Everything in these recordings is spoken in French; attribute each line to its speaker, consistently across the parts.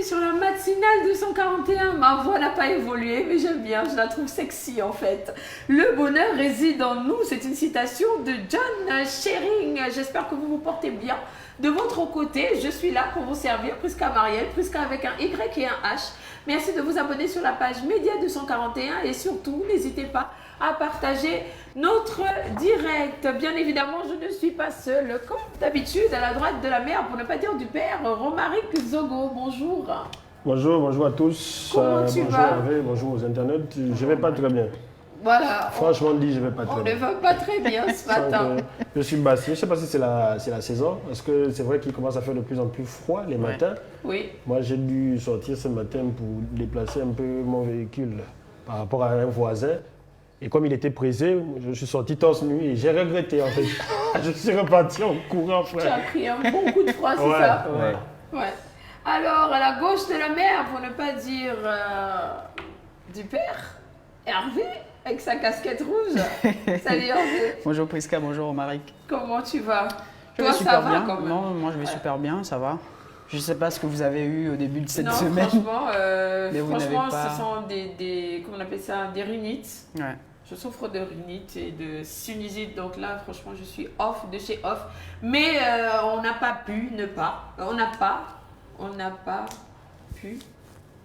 Speaker 1: bienvenue sur la matinale 241. Ma voix n'a pas évolué, mais j'aime bien, je la trouve sexy en fait. Le bonheur réside en nous, c'est une citation de John Shering. J'espère que vous vous portez bien. De votre côté, je suis là pour vous servir, Prisca Marielle, Prisca avec un Y et un H. Merci de vous abonner sur la page Média 241 et surtout, n'hésitez pas à partager notre direct. Bien évidemment, je ne suis pas seule. Comme d'habitude, à la droite de la mère, pour ne pas dire du père, Romaric Zogo. Bonjour.
Speaker 2: Bonjour à tous.
Speaker 1: Comment tu
Speaker 2: bonjour
Speaker 1: vas?
Speaker 2: Hervé, bonjour aux internautes. Je vais pas très bien.
Speaker 1: Voilà.
Speaker 2: Franchement dit, je vais pas très
Speaker 1: On
Speaker 2: bien.
Speaker 1: ne va pas très bien ce matin.
Speaker 2: Je suis bassé. Je ne sais pas si c'est la saison, parce que c'est vrai qu'il commence à faire de plus en plus froid les matins.
Speaker 1: Oui.
Speaker 2: Moi, j'ai dû sortir ce matin pour déplacer un peu mon véhicule par rapport à un voisin. Et comme il était pressé, je suis sorti torse nu et j'ai regretté en fait. Je suis reparti en courant, frère.
Speaker 1: Tu as pris un bon coup de froid, c'est ça? Ouais. Alors, à la gauche de la mer, pour ne pas dire du père, Hervé, avec sa casquette rouge. Salut Hervé.
Speaker 3: Bonjour Prisca, bonjour Romaric.
Speaker 1: Comment tu vas?
Speaker 3: Je
Speaker 1: Toi,
Speaker 3: vais super
Speaker 1: ça
Speaker 3: bien.
Speaker 1: va quand même?
Speaker 3: Non, moi je vais super bien, ça va. Je ne sais pas ce que vous avez eu au début de cette
Speaker 1: non,
Speaker 3: semaine.
Speaker 1: Franchement,
Speaker 3: Mais vous n'avez pas...
Speaker 1: ce sont des comment on appelle ça, des rhinites.
Speaker 3: Ouais.
Speaker 1: Je souffre de rhinite et de sinusite, donc là, franchement, je suis off de chez off. Mais on n'a pas pu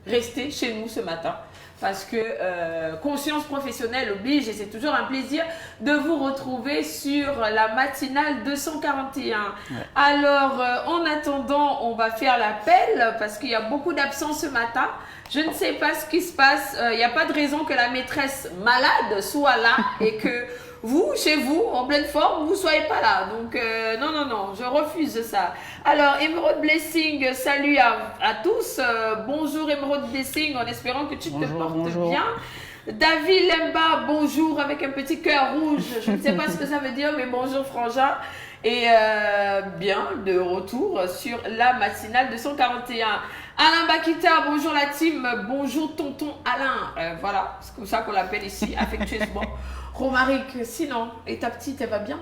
Speaker 1: rester chez nous ce matin. Parce que conscience professionnelle oblige et c'est toujours un plaisir de vous retrouver sur la matinale 241. Ouais. Alors, en attendant, on va faire l'appel parce qu'il y a beaucoup d'absents ce matin. Je ne sais pas ce qui se passe. Il n'y a pas de raison que la maîtresse malade soit là et que vous, chez vous, en pleine forme, vous ne soyez pas là. Donc, non, je refuse ça. Alors, Emerald Blessing, salut à tous. Bonjour Emerald Blessing, en espérant que tu te portes bien. David Lemba, bonjour, avec un petit cœur rouge. Je ne sais pas ce que ça veut dire, mais bonjour Frangin. Et bien, de retour sur la matinale 241. Alain Bakita, bonjour la team, bonjour tonton Alain. Voilà, c'est comme ça qu'on l'appelle ici, affectueusement. Romaric, sinon, et ta petite, elle va bien?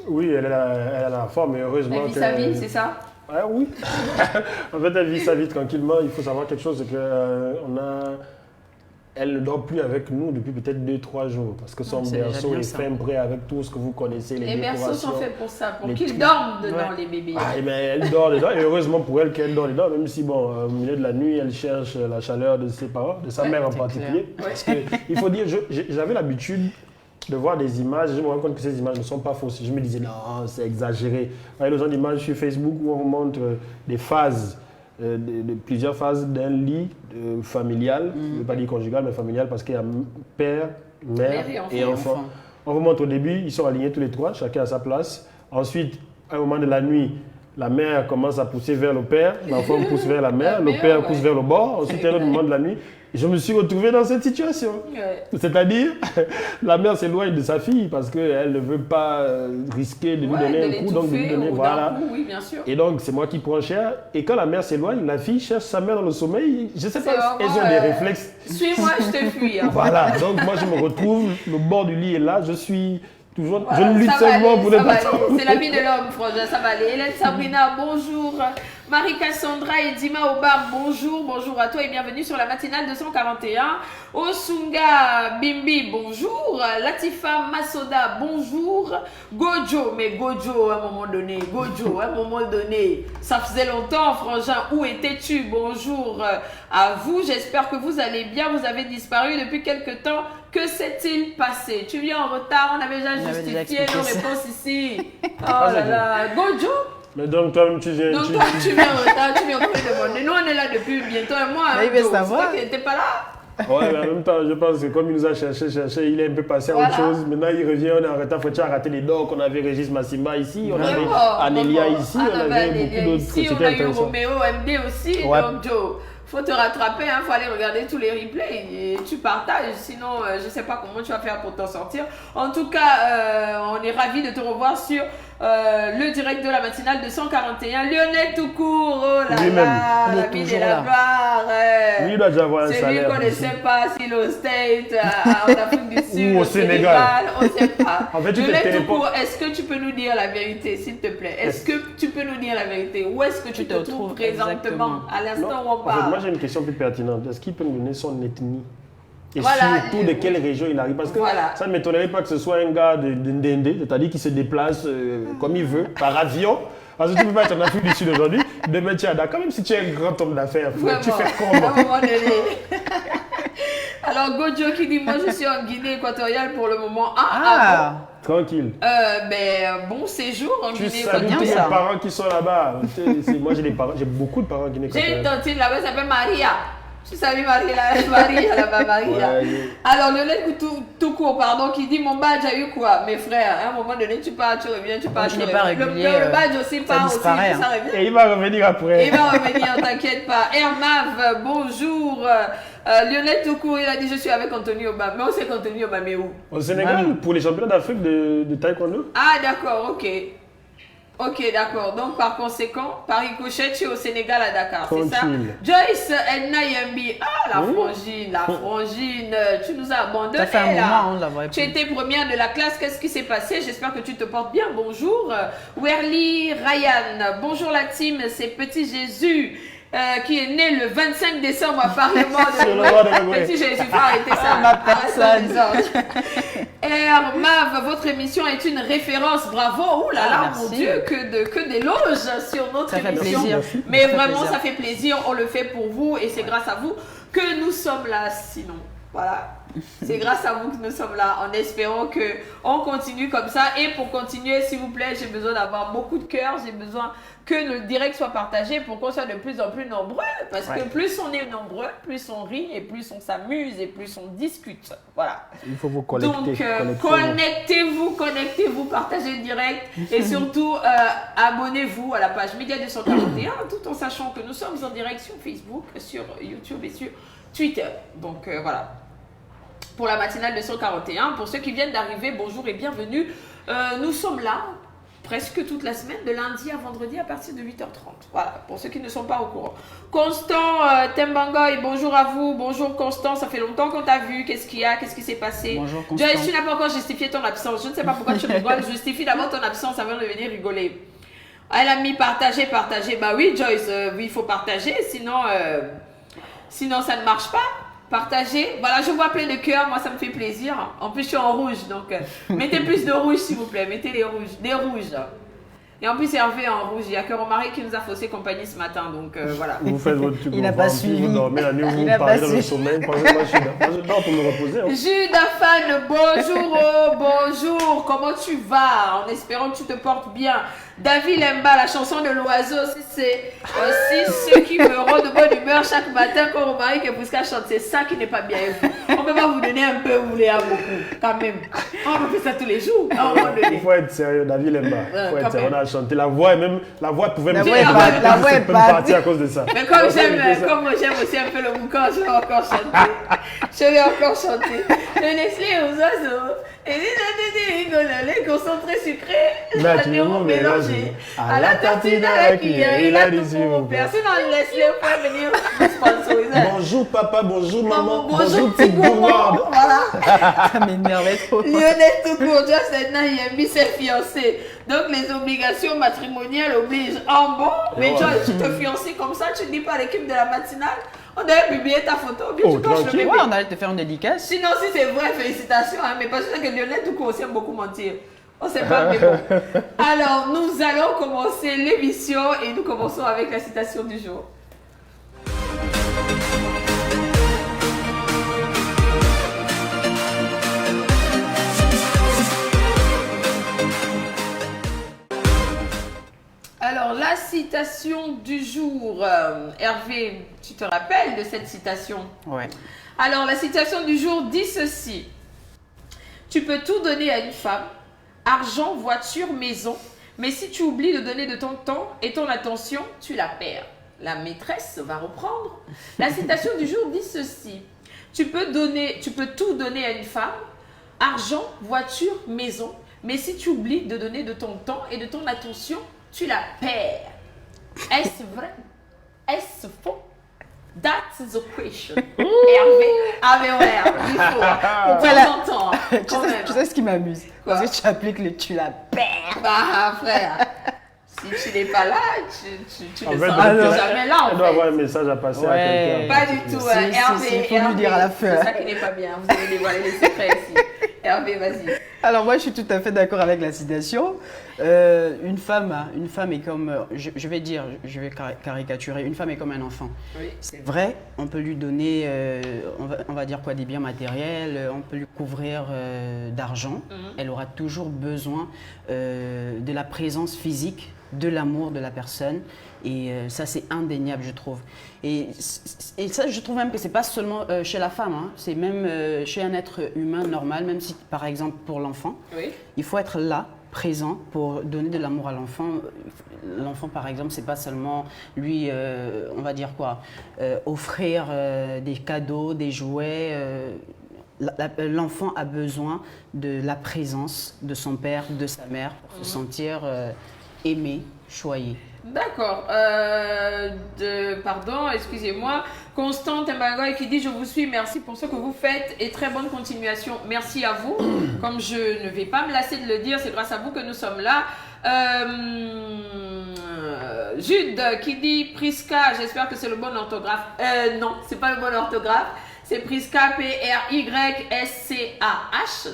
Speaker 2: Oui, elle a la forme, et heureusement.
Speaker 1: Elle vit sa vie, c'est ça?
Speaker 2: Ah, oui. En fait, elle vit sa vie tranquillement. Il faut savoir quelque chose, c'est que elle ne dort plus avec nous depuis peut-être 2-3 jours. Parce que son berceau est fait prêt avec tout ce que vous connaissez, les décorations.
Speaker 1: Les berceaux sont faits pour ça, pour qu'ils dorment dedans, les bébés.
Speaker 2: Ah, mais elle dort dedans, et heureusement pour elle qu'elle dort dedans, même si, bon, au milieu de la nuit, elle cherche la chaleur de ses parents, de sa mère en particulier. Parce que, il faut dire, j'avais l'habitude de voir des images, je me rends compte que ces images ne sont pas fausses. Je me disais, non, c'est exagéré. Vous voyez, le genre d'images sur Facebook où on vous montre des phases, plusieurs phases d'un lit familial, je ne veux pas dire conjugal, mais familial, parce qu'il y a père, mère et enfant. On vous montre au début, ils sont alignés tous les trois, chacun à sa place. Ensuite, à un moment de la nuit, la mère commence à pousser vers le père, l'enfant pousse vers la mère, le père pousse vers le bord. Ensuite, à un autre moment de la nuit, je me suis retrouvé dans cette situation. C'est-à-dire, la mère s'éloigne de sa fille parce qu'elle ne veut pas risquer de lui donner un coup, donc de lui donner, voilà.
Speaker 1: Oui, bien sûr.
Speaker 2: Et donc, c'est moi qui prends cher. Et quand la mère s'éloigne, la fille cherche sa mère dans le sommeil. Je ne sais pas, elles ont des réflexes.
Speaker 1: Suis-moi, je te fuis. Hein.
Speaker 2: Voilà, donc moi je me retrouve, le bord du lit est là, je suis toujours, je ne lutte seulement pour ne pas tomber.
Speaker 1: C'est la vie de l'homme, Frangin, ça va aller. Hélène Sabrina, bonjour. Marie-Cassandra et Dima Obam, bonjour à toi et bienvenue sur la matinale 241. Osunga Bimbi, bonjour. Latifa Masoda, bonjour. Gojo, mais Gojo à un moment donné, ça faisait longtemps, Frangin, où étais-tu? Bonjour à vous, j'espère que vous allez bien, vous avez disparu depuis quelque temps. Que s'est-il passé? Tu viens en retard, on avait déjà justifié nos réponses ici. Oh là là, Gojo?
Speaker 2: Mais donc toi-même tu viens.
Speaker 1: Donc toi tu viens en retard, tu viens encore demander. Nous on est là depuis bientôt un mois.
Speaker 3: Mais il veut savoir.
Speaker 1: C'est qu'il n'était pas là.
Speaker 2: Ouais, mais en même temps, je pense que comme il nous a cherché, il est un peu passé à autre chose. Maintenant, il revient, on est en retard. Faut-tu rater les docs? On avait Régis Massimba ici, on avait Anélia ici, on avait beaucoup d'autres.
Speaker 1: Ici, on a eu Roméo MD aussi. Donc, Joe, faut te rattraper, il faut aller regarder tous les replays et tu partages. Sinon, je ne sais pas comment tu vas faire pour t'en sortir. En tout cas, on est ravis de te revoir sur le direct de la matinale de 141, Lionel Toucourt, oh là
Speaker 2: Lui-même.
Speaker 1: là,
Speaker 3: Il est
Speaker 1: l'ami de
Speaker 3: toujours
Speaker 1: la
Speaker 3: là.
Speaker 1: gloire.
Speaker 2: Lui, il doit déjà avoir un
Speaker 1: C'est lui
Speaker 2: salaire.
Speaker 1: qu'on ne sait pas s'il est au State, en Afrique du Sud,
Speaker 2: Ou au
Speaker 1: au
Speaker 2: Sénégal.
Speaker 1: on ne sait pas.
Speaker 2: En fait, tu te
Speaker 1: Lionel
Speaker 2: téléportes.
Speaker 1: Toucourt, est-ce que tu peux nous dire la vérité, s'il te plaît? Est-ce que tu peux nous dire la vérité? Où est-ce que tu te trouves présentement,
Speaker 3: exactement.
Speaker 1: à l'instant
Speaker 2: Non.
Speaker 1: où on
Speaker 2: En fait,
Speaker 1: parle?
Speaker 2: moi, j'ai une question plus pertinente. Est-ce qu'il peut nous donner son ethnie? Et
Speaker 1: Voilà.
Speaker 2: surtout de quelle région il arrive? Parce que
Speaker 1: Voilà.
Speaker 2: ça ne m'étonnerait pas que ce soit un gars de Ndende, c'est-à-dire qui se déplace comme il veut, par avion. Parce que tu ne peux pas être en Afrique du Sud aujourd'hui, demain tu es à Dakar, même si tu es un grand homme d'affaires, frère, tu fais
Speaker 1: À un
Speaker 2: comment?
Speaker 1: moment donné. Alors, Gojo qui dit, moi je suis en Guinée équatoriale pour le moment.
Speaker 3: Ah,
Speaker 2: Tranquille.
Speaker 1: Bon séjour en
Speaker 2: Tu
Speaker 1: Guinée
Speaker 2: salues
Speaker 3: bien
Speaker 2: tous les
Speaker 3: ça.
Speaker 2: parents qui sont là-bas. Moi, j'ai beaucoup de parents en Guinée
Speaker 1: J'ai une
Speaker 2: équatoriale.
Speaker 1: tantine là-bas, elle s'appelle Maria. Tu salues Maria là-bas, Maria.
Speaker 2: Ouais.
Speaker 1: Alors, Lionel tout court, pardon, qui dit, mon badge a eu quoi? Mes frères, à un moment donné, tu pars, tu reviens, tu pars,
Speaker 3: Quand
Speaker 1: tu
Speaker 3: il n'est pas
Speaker 1: reviens.
Speaker 3: régulier,
Speaker 1: Le badge aussi
Speaker 3: ça
Speaker 1: part aussi,
Speaker 3: disparaît,
Speaker 1: ça revient.
Speaker 2: Et il va revenir après.
Speaker 1: Il va revenir, t'inquiète pas. Hermav, bonjour. Lionel Toucourt, il a dit je suis avec Anthony Obama. Mais on sait qu'Anthony Obama est où?
Speaker 2: Au Sénégal, pour les championnats d'Afrique de taekwondo.
Speaker 1: Ah d'accord, ok. Ok, d'accord. Donc par conséquent, par ricochet, tu es au Sénégal à Dakar, c'est ça?
Speaker 2: Tranquille.
Speaker 1: Joyce Edna Yambi. Ah, la frangine, tu nous as abandonnés
Speaker 3: Ça fait un
Speaker 1: là.
Speaker 3: moment, on la voit
Speaker 1: Tu
Speaker 3: plus.
Speaker 1: étais première de la classe, qu'est-ce qui s'est passé? J'espère que tu te portes bien. Bonjour. Werly Ryan. Bonjour la team, c'est Petit Jésus. Qui est né le 25 décembre à Parlement
Speaker 2: Sur le
Speaker 1: de
Speaker 2: roi de Goué.
Speaker 1: Petit Jésus, faut arrêter ça.
Speaker 3: Ma
Speaker 1: Arrête
Speaker 3: personne.
Speaker 1: les ordres. Mav, votre émission est une référence, bravo. Ouh là là,
Speaker 3: Ah,
Speaker 1: mon
Speaker 3: merci.
Speaker 1: Dieu, que d'éloges sur notre
Speaker 3: Ça fait
Speaker 1: émission.
Speaker 3: plaisir.
Speaker 1: Mais
Speaker 3: Ça fait
Speaker 1: vraiment,
Speaker 3: plaisir.
Speaker 1: ça fait plaisir, on le fait pour vous et c'est grâce à vous que nous sommes là. Sinon, voilà. C'est grâce à vous que nous sommes là, en espérant qu'on continue comme ça. Et pour continuer, s'il vous plaît, j'ai besoin d'avoir beaucoup de cœur, j'ai besoin que le direct soit partagé pour qu'on soit de plus en plus nombreux. Parce que plus on est nombreux, plus on rit et plus on s'amuse et plus on discute. Voilà.
Speaker 2: Il faut vous connecter.
Speaker 1: Donc, connectez-vous, partagez le direct et surtout abonnez-vous à la page Média 241 tout en sachant que nous sommes en direct sur Facebook, sur YouTube et sur Twitter. Donc voilà. Pour la matinale 241, pour ceux qui viennent d'arriver, bonjour et bienvenue. Nous sommes là presque toute la semaine, de lundi à vendredi à partir de 8h30. Voilà, pour ceux qui ne sont pas au courant. Constant Tembangoy, bonjour à vous. Bonjour Constant, ça fait longtemps qu'on t'a vu. Qu'est-ce qu'il y a? Qu'est-ce qui s'est passé?
Speaker 3: Bonjour Constant.
Speaker 1: Joyce, tu n'as pas encore justifié ton absence. Je ne sais pas pourquoi tu rigoles. Justifie d'abord ton absence avant de venir rigoler. Elle a mis partager. Bah oui, Joyce, oui, il faut partager, sinon ça ne marche pas. Partagez. Voilà, je vois plein de cœurs, moi ça me fait plaisir. En plus, je suis en rouge, donc mettez plus de rouge s'il vous plaît. Mettez des rouges. Et en plus, Hervé est en rouge. Il n'y a que Romaric qui nous a faussé compagnie ce matin, donc voilà.
Speaker 2: Vous faites votre truc.
Speaker 3: Il n'a pas suivi.
Speaker 2: Vous dormez la nuit, vous
Speaker 3: Il a
Speaker 2: parlez
Speaker 3: pas
Speaker 2: dans le
Speaker 3: suivi.
Speaker 2: sommeil. Moi, je dors pour me reposer. Hein.
Speaker 1: Judas Fan, bonjour, bonjour, comment tu vas? En espérant que tu te portes bien. David Lemba, la chanson de l'oiseau, c'est aussi ceux qui me rendent de bonne humeur chaque matin quand Romaric et Pouska chantent. C'est ça qui n'est pas bien. On ne peut pas vous donner un peu, vous voulez beaucoup, quand même. On peut faire ça tous les jours, à un moment
Speaker 2: Il
Speaker 1: donné.
Speaker 2: faut être sérieux, David Lemba. Il faut
Speaker 1: quand
Speaker 2: être sérieux.
Speaker 1: même.
Speaker 2: On a chanté. La voix pouvait me
Speaker 3: La voix
Speaker 1: est pas-
Speaker 3: la voix est
Speaker 2: peut
Speaker 3: pas-
Speaker 2: me partir à cause de ça.
Speaker 1: Mais comme
Speaker 2: On va éviter ça.
Speaker 1: comme j'aime aussi un peu le boucan, je vais encore chanter. Le Nestlé aux oiseaux. Et les rigolés, concentré sucré,
Speaker 2: Naturellement
Speaker 1: mélangé.
Speaker 2: À la tartine, à la cuillère, il a dit s'il vous plaît.
Speaker 1: Sinon, Nestlé peut venir nous sponsoriser.
Speaker 2: Bonjour papa, bonjour maman,
Speaker 1: Bonjour,
Speaker 2: petite gourmande.
Speaker 1: Voilà.
Speaker 3: Ça m'énervait trop.
Speaker 1: Lionel Toucourt, Just Edna Yembi s'est fiancé. Donc les obligations matrimoniales obligent. En bon, mais
Speaker 2: Ouais.
Speaker 1: Joyce, tu te fiances comme ça, tu ne dis pas à l'équipe de la matinale. On devait publier ta photo, puis
Speaker 2: Oh,
Speaker 1: tu coches le
Speaker 2: tranquille.
Speaker 1: bébé.
Speaker 3: Ouais, on allait te faire une dédicace.
Speaker 1: Sinon, si c'est vrai, félicitations. Hein, mais parce que Lionel Toucourt aussi aime beaucoup mentir. On ne sait pas, mais bon. Alors, nous allons commencer l'émission et nous commençons avec la citation du jour. Alors, la citation du jour. Hervé, tu te rappelles de cette citation?
Speaker 3: Ouais.
Speaker 1: Alors, la citation du jour dit ceci. Tu peux tout donner à une femme, argent, voiture, maison, mais si tu oublies de donner de ton temps et ton attention, tu la perds. La maîtresse va reprendre. La citation du jour dit ceci. Tu peux tout donner à une femme, argent, voiture, maison, Mais si tu oublies de donner de ton temps et de ton attention, tu la perds. Est-ce vrai? Est-ce faux? That's the question. Hervé, ouais, il faut. Pour temps en temps.
Speaker 3: Tu sais ce qui m'amuse? Parce que tu appliques le tu la perds.
Speaker 1: Bah, frère. Si tu n'es pas là, tu ne seras jamais là.
Speaker 2: Elle doit avoir un message à passer à quelqu'un.
Speaker 1: Pas du tout. Hervé,
Speaker 3: il faut lui dire à la fin.
Speaker 1: C'est ça qui n'est pas bien. Vous allez dévoiler les secrets ici. Hervé, vas-y.
Speaker 3: Alors moi, je suis tout à fait d'accord avec la citation. Une femme est comme, je vais caricaturer, une femme est comme un enfant.
Speaker 1: Oui.
Speaker 3: C'est vrai, on peut lui donner, on va dire quoi, des biens matériels, on peut lui couvrir d'argent. Elle aura toujours besoin de la présence physique, de l'amour de la personne. Et ça, c'est indéniable, je trouve. Et ça, je trouve même que c'est pas seulement chez la femme, hein, c'est même chez un être humain normal, même si, par exemple, pour l'enfant, il faut être là, présent, pour donner de l'amour à l'enfant. L'enfant, par exemple, c'est pas seulement lui, on va dire quoi, offrir des cadeaux, des jouets. L'enfant a besoin de la présence de son père, de sa mère, pour se sentir aimé, choyé.
Speaker 1: D'accord. Pardon, excusez-moi. Constante Mbangoy qui dit « Je vous suis, merci pour ce que vous faites et très bonne continuation. » Merci à vous. Comme je ne vais pas me lasser de le dire, c'est grâce à vous que nous sommes là. Jude qui dit « Priska, j'espère que c'est le bon orthographe. » Non, c'est pas le bon orthographe. C'est Priska, P-R-Y-S-C-A-H.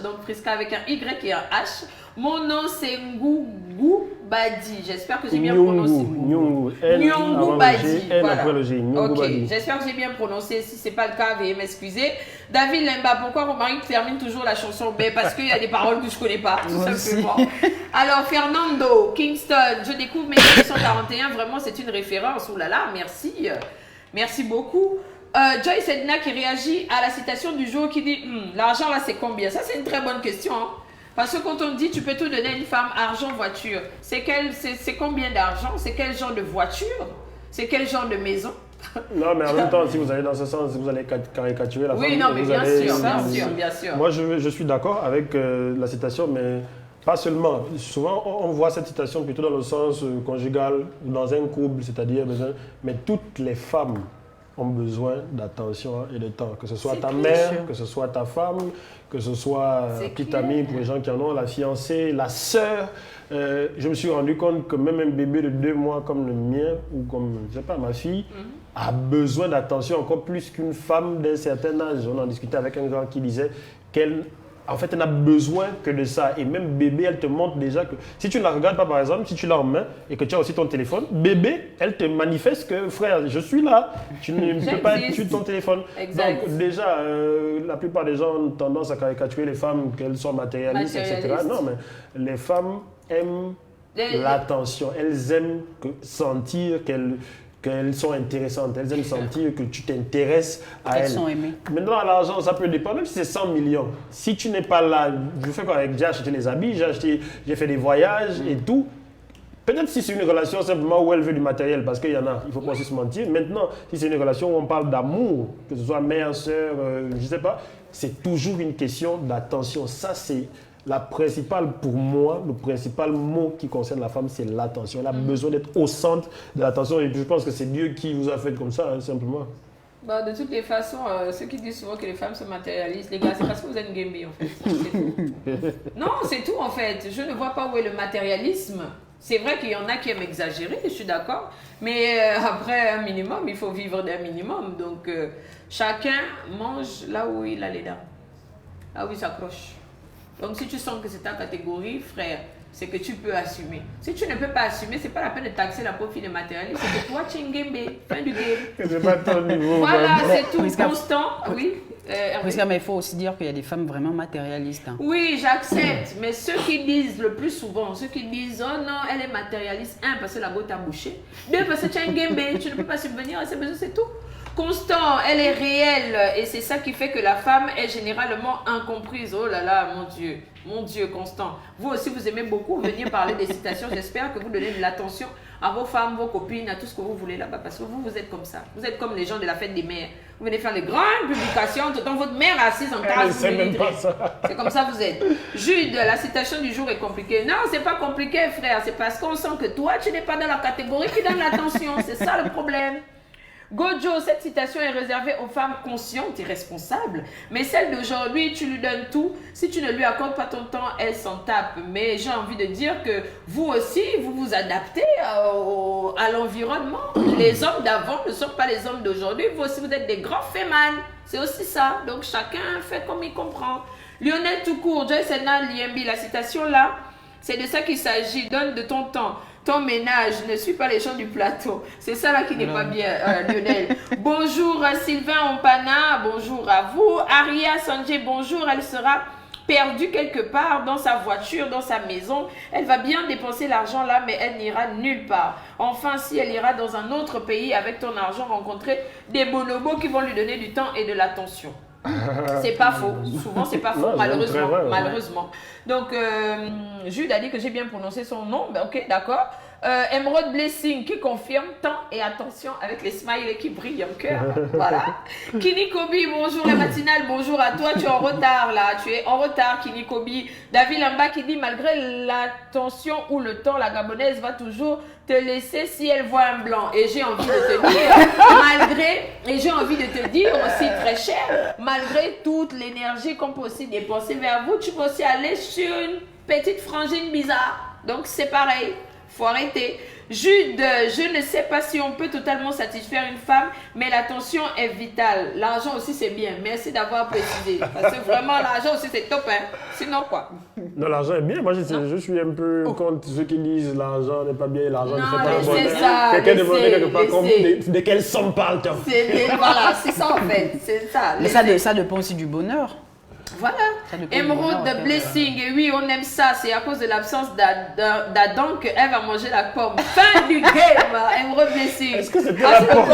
Speaker 1: Donc Priska avec un Y et un H. Mon nom c'est Ngougou Badi. J'espère que j'ai bien prononcé.
Speaker 2: Ngougou
Speaker 1: Badi. Voilà.
Speaker 2: Ok,
Speaker 1: j'espère que j'ai bien prononcé. Si ce n'est pas le cas, veuillez m'excuser. David Lemba, pourquoi Romaric termine toujours la chanson? Parce qu'il y a des paroles que je ne connais pas, tout simplement. Alors, Fernando, Kingston, je découvre mes 241. Vraiment, c'est une référence. Ouh là là, merci. Merci beaucoup. Joyce Edna qui réagit à la citation du jour qui dit l'argent là, c'est combien? Ça, c'est une très bonne question. Hein? Parce que quand on dit tu peux tout donner à une femme, argent, voiture, c'est combien d'argent? C'est quel genre de voiture? C'est quel genre de maison?
Speaker 2: Non, mais en même temps, si vous allez dans ce sens, vous allez caricaturer la femme.
Speaker 1: Oui, non, mais bien sûr.
Speaker 2: Moi, je suis d'accord avec la citation, mais pas seulement. Souvent, on voit cette citation plutôt dans le sens conjugal, dans un couple, c'est-à-dire, mais toutes les femmes ont besoin d'attention et de temps. Que ce soit ta mère, que ce soit ta femme, que ce soit petite amie pour les gens qui en ont, la fiancée, la sœur. Je me suis rendu compte que même un bébé de 2 mois comme le mien, ou comme, je sais pas, ma fille, a besoin d'attention encore plus qu'une femme d'un certain âge. On en discutait avec un gars qui disait qu'elle... En fait, elle n'a besoin que de ça. Et même bébé, elle te montre déjà que si tu ne la regardes pas, par exemple, si tu l'as en main et que tu as aussi ton téléphone, bébé, elle te manifeste que, frère, je suis là. Tu ne peux pas être sur ton téléphone.
Speaker 1: Exact.
Speaker 2: Donc, déjà, la plupart des gens ont tendance à caricaturer les femmes, qu'elles sont matérialistes, etc. Non, mais les femmes aiment l'attention. Elles aiment sentir qu'elles sont intéressantes, elles aiment sentir que tu t'intéresses à elles.
Speaker 3: Elles sont aimées.
Speaker 2: Maintenant, l'argent, ça peut dépendre, même si c'est 100 millions. Si tu n'es pas là, je fais quoi avec? J'ai acheté les habits, j'ai fait des voyages et tout. Peut-être si c'est une relation simplement où elle veut du matériel, parce qu'il y en a, il ne faut pas aussi se mentir. Maintenant, si c'est une relation où on parle d'amour, que ce soit mère, soeur, je ne sais pas, c'est toujours une question d'attention. Ça, c'est... La principale, pour moi, le principal mot qui concerne la femme, c'est l'attention. Elle a besoin d'être au centre de l'attention. Et je pense que c'est Dieu qui vous a fait comme ça, hein, simplement.
Speaker 1: Bah, de toutes les façons, ceux qui disent souvent que les femmes sont matérialistes, les gars, c'est parce que vous êtes gamés, en fait. C'est tout. Non, c'est tout, en fait. Je ne vois pas où est le matérialisme. C'est vrai qu'il y en a qui aiment exagérer, je suis d'accord. Mais après un minimum, il faut vivre d'un minimum. Donc, chacun mange là où il a les dents. Là où il s'accroche. Donc, si tu sens que c'est ta catégorie, frère, c'est que tu peux assumer. Si tu ne peux pas assumer, c'est pas la peine de taxer la pauvre fille de matérialiste. C'est que toi, tu es une game, fin du game.
Speaker 2: C'est pas ton niveau.
Speaker 1: Voilà, c'est tout. Constant, oui.
Speaker 3: Mais il faut aussi dire qu'il y a des femmes vraiment matérialistes. Hein.
Speaker 1: Oui, j'accepte. Mais ceux qui disent le plus souvent, ceux qui disent « Oh non, elle est matérialiste », 1, parce que la go t'a bouché. 2, parce que tu as une game, tu ne peux pas subvenir à ses besoins, c'est tout. Constant, elle est réelle et c'est ça qui fait que la femme est généralement incomprise. Oh là là, mon Dieu, Constant. Vous aussi, vous aimez beaucoup venir parler des citations. J'espère que vous donnez de l'attention à vos femmes, vos copines, à tout ce que vous voulez là-bas. Parce que vous êtes comme ça. Vous êtes comme les gens de la fête des mères. Vous venez faire les grandes publications, tout le temps votre mère assise en case. C'est comme ça que vous êtes. Jude, la citation du jour est compliquée. Non, c'est pas compliqué, frère. C'est parce qu'on sent que toi, tu n'es pas dans la catégorie qui donne l'attention. C'est ça le problème. Gojo, cette citation est réservée aux femmes conscientes et responsables. Mais celle d'aujourd'hui, tu lui donnes tout. Si tu ne lui accordes pas ton temps, elle s'en tape. Mais j'ai envie de dire que vous aussi, vous vous adaptez à l'environnement. Les hommes d'avant ne sont pas les hommes d'aujourd'hui. Vous aussi, vous êtes des grands fémans. C'est aussi ça. Donc chacun fait comme il comprend. Lionel Toucourt, Joyce Edna Liembi, la citation là, c'est de ça qu'il s'agit. Donne de ton temps. Ton ménage, ne suis pas les gens du plateau. C'est ça là qui n'est pas bien, Lionel. Bonjour Sylvain Ompana, bonjour à vous. Aria Sanjay, bonjour. Elle sera perdue quelque part dans sa voiture, dans sa maison. Elle va bien dépenser l'argent là, mais elle n'ira nulle part. Enfin, si elle ira dans un autre pays avec ton argent, rencontrer des bonobos qui vont lui donner du temps et de l'attention. C'est pas faux. Souvent, c'est pas faux, malheureusement.
Speaker 2: Vrai,
Speaker 1: malheureusement. Donc, Jude a dit que j'ai bien prononcé son nom. Ben, ok, d'accord. Emerald Blessing qui confirme temps et attention avec les smileys qui brillent en cœur. Voilà. Kini Kobi, bonjour la matinale. Bonjour à toi. Tu es en retard là. Tu es en retard, Kini Kobi. David Lamba qui dit malgré l'attention ou le temps, la Gabonaise va toujours te laisser si elle voit un blanc. Et j'ai envie de te dire, j'ai envie de te dire aussi très cher, malgré toute l'énergie qu'on peut aussi dépenser vers vous, tu peux aussi aller sur une petite frangine bizarre. Donc c'est pareil, faut arrêter. Jude, je ne sais pas si on peut totalement satisfaire une femme, mais l'attention est vitale. L'argent aussi c'est bien, merci d'avoir précisé. Parce que vraiment l'argent aussi c'est top, hein. Sinon quoi?
Speaker 2: Non, l'argent est bien. Moi, je suis un peu contre ceux qui disent l'argent n'est pas bien, l'argent ne fait pas
Speaker 1: le bonheur.
Speaker 2: Quelqu'un demandait quelque part de quelle somme parle-t-on?
Speaker 1: Voilà, c'est ça en fait. C'est ça.
Speaker 3: Mais ça dépend aussi du bonheur.
Speaker 1: Voilà. Emerald de Blessing, et oui, on aime ça. C'est à cause de l'absence d'Adam qu'elle va manger la pomme. Fin du game, Emerald Blessing.
Speaker 2: Est-ce que c'était la pomme?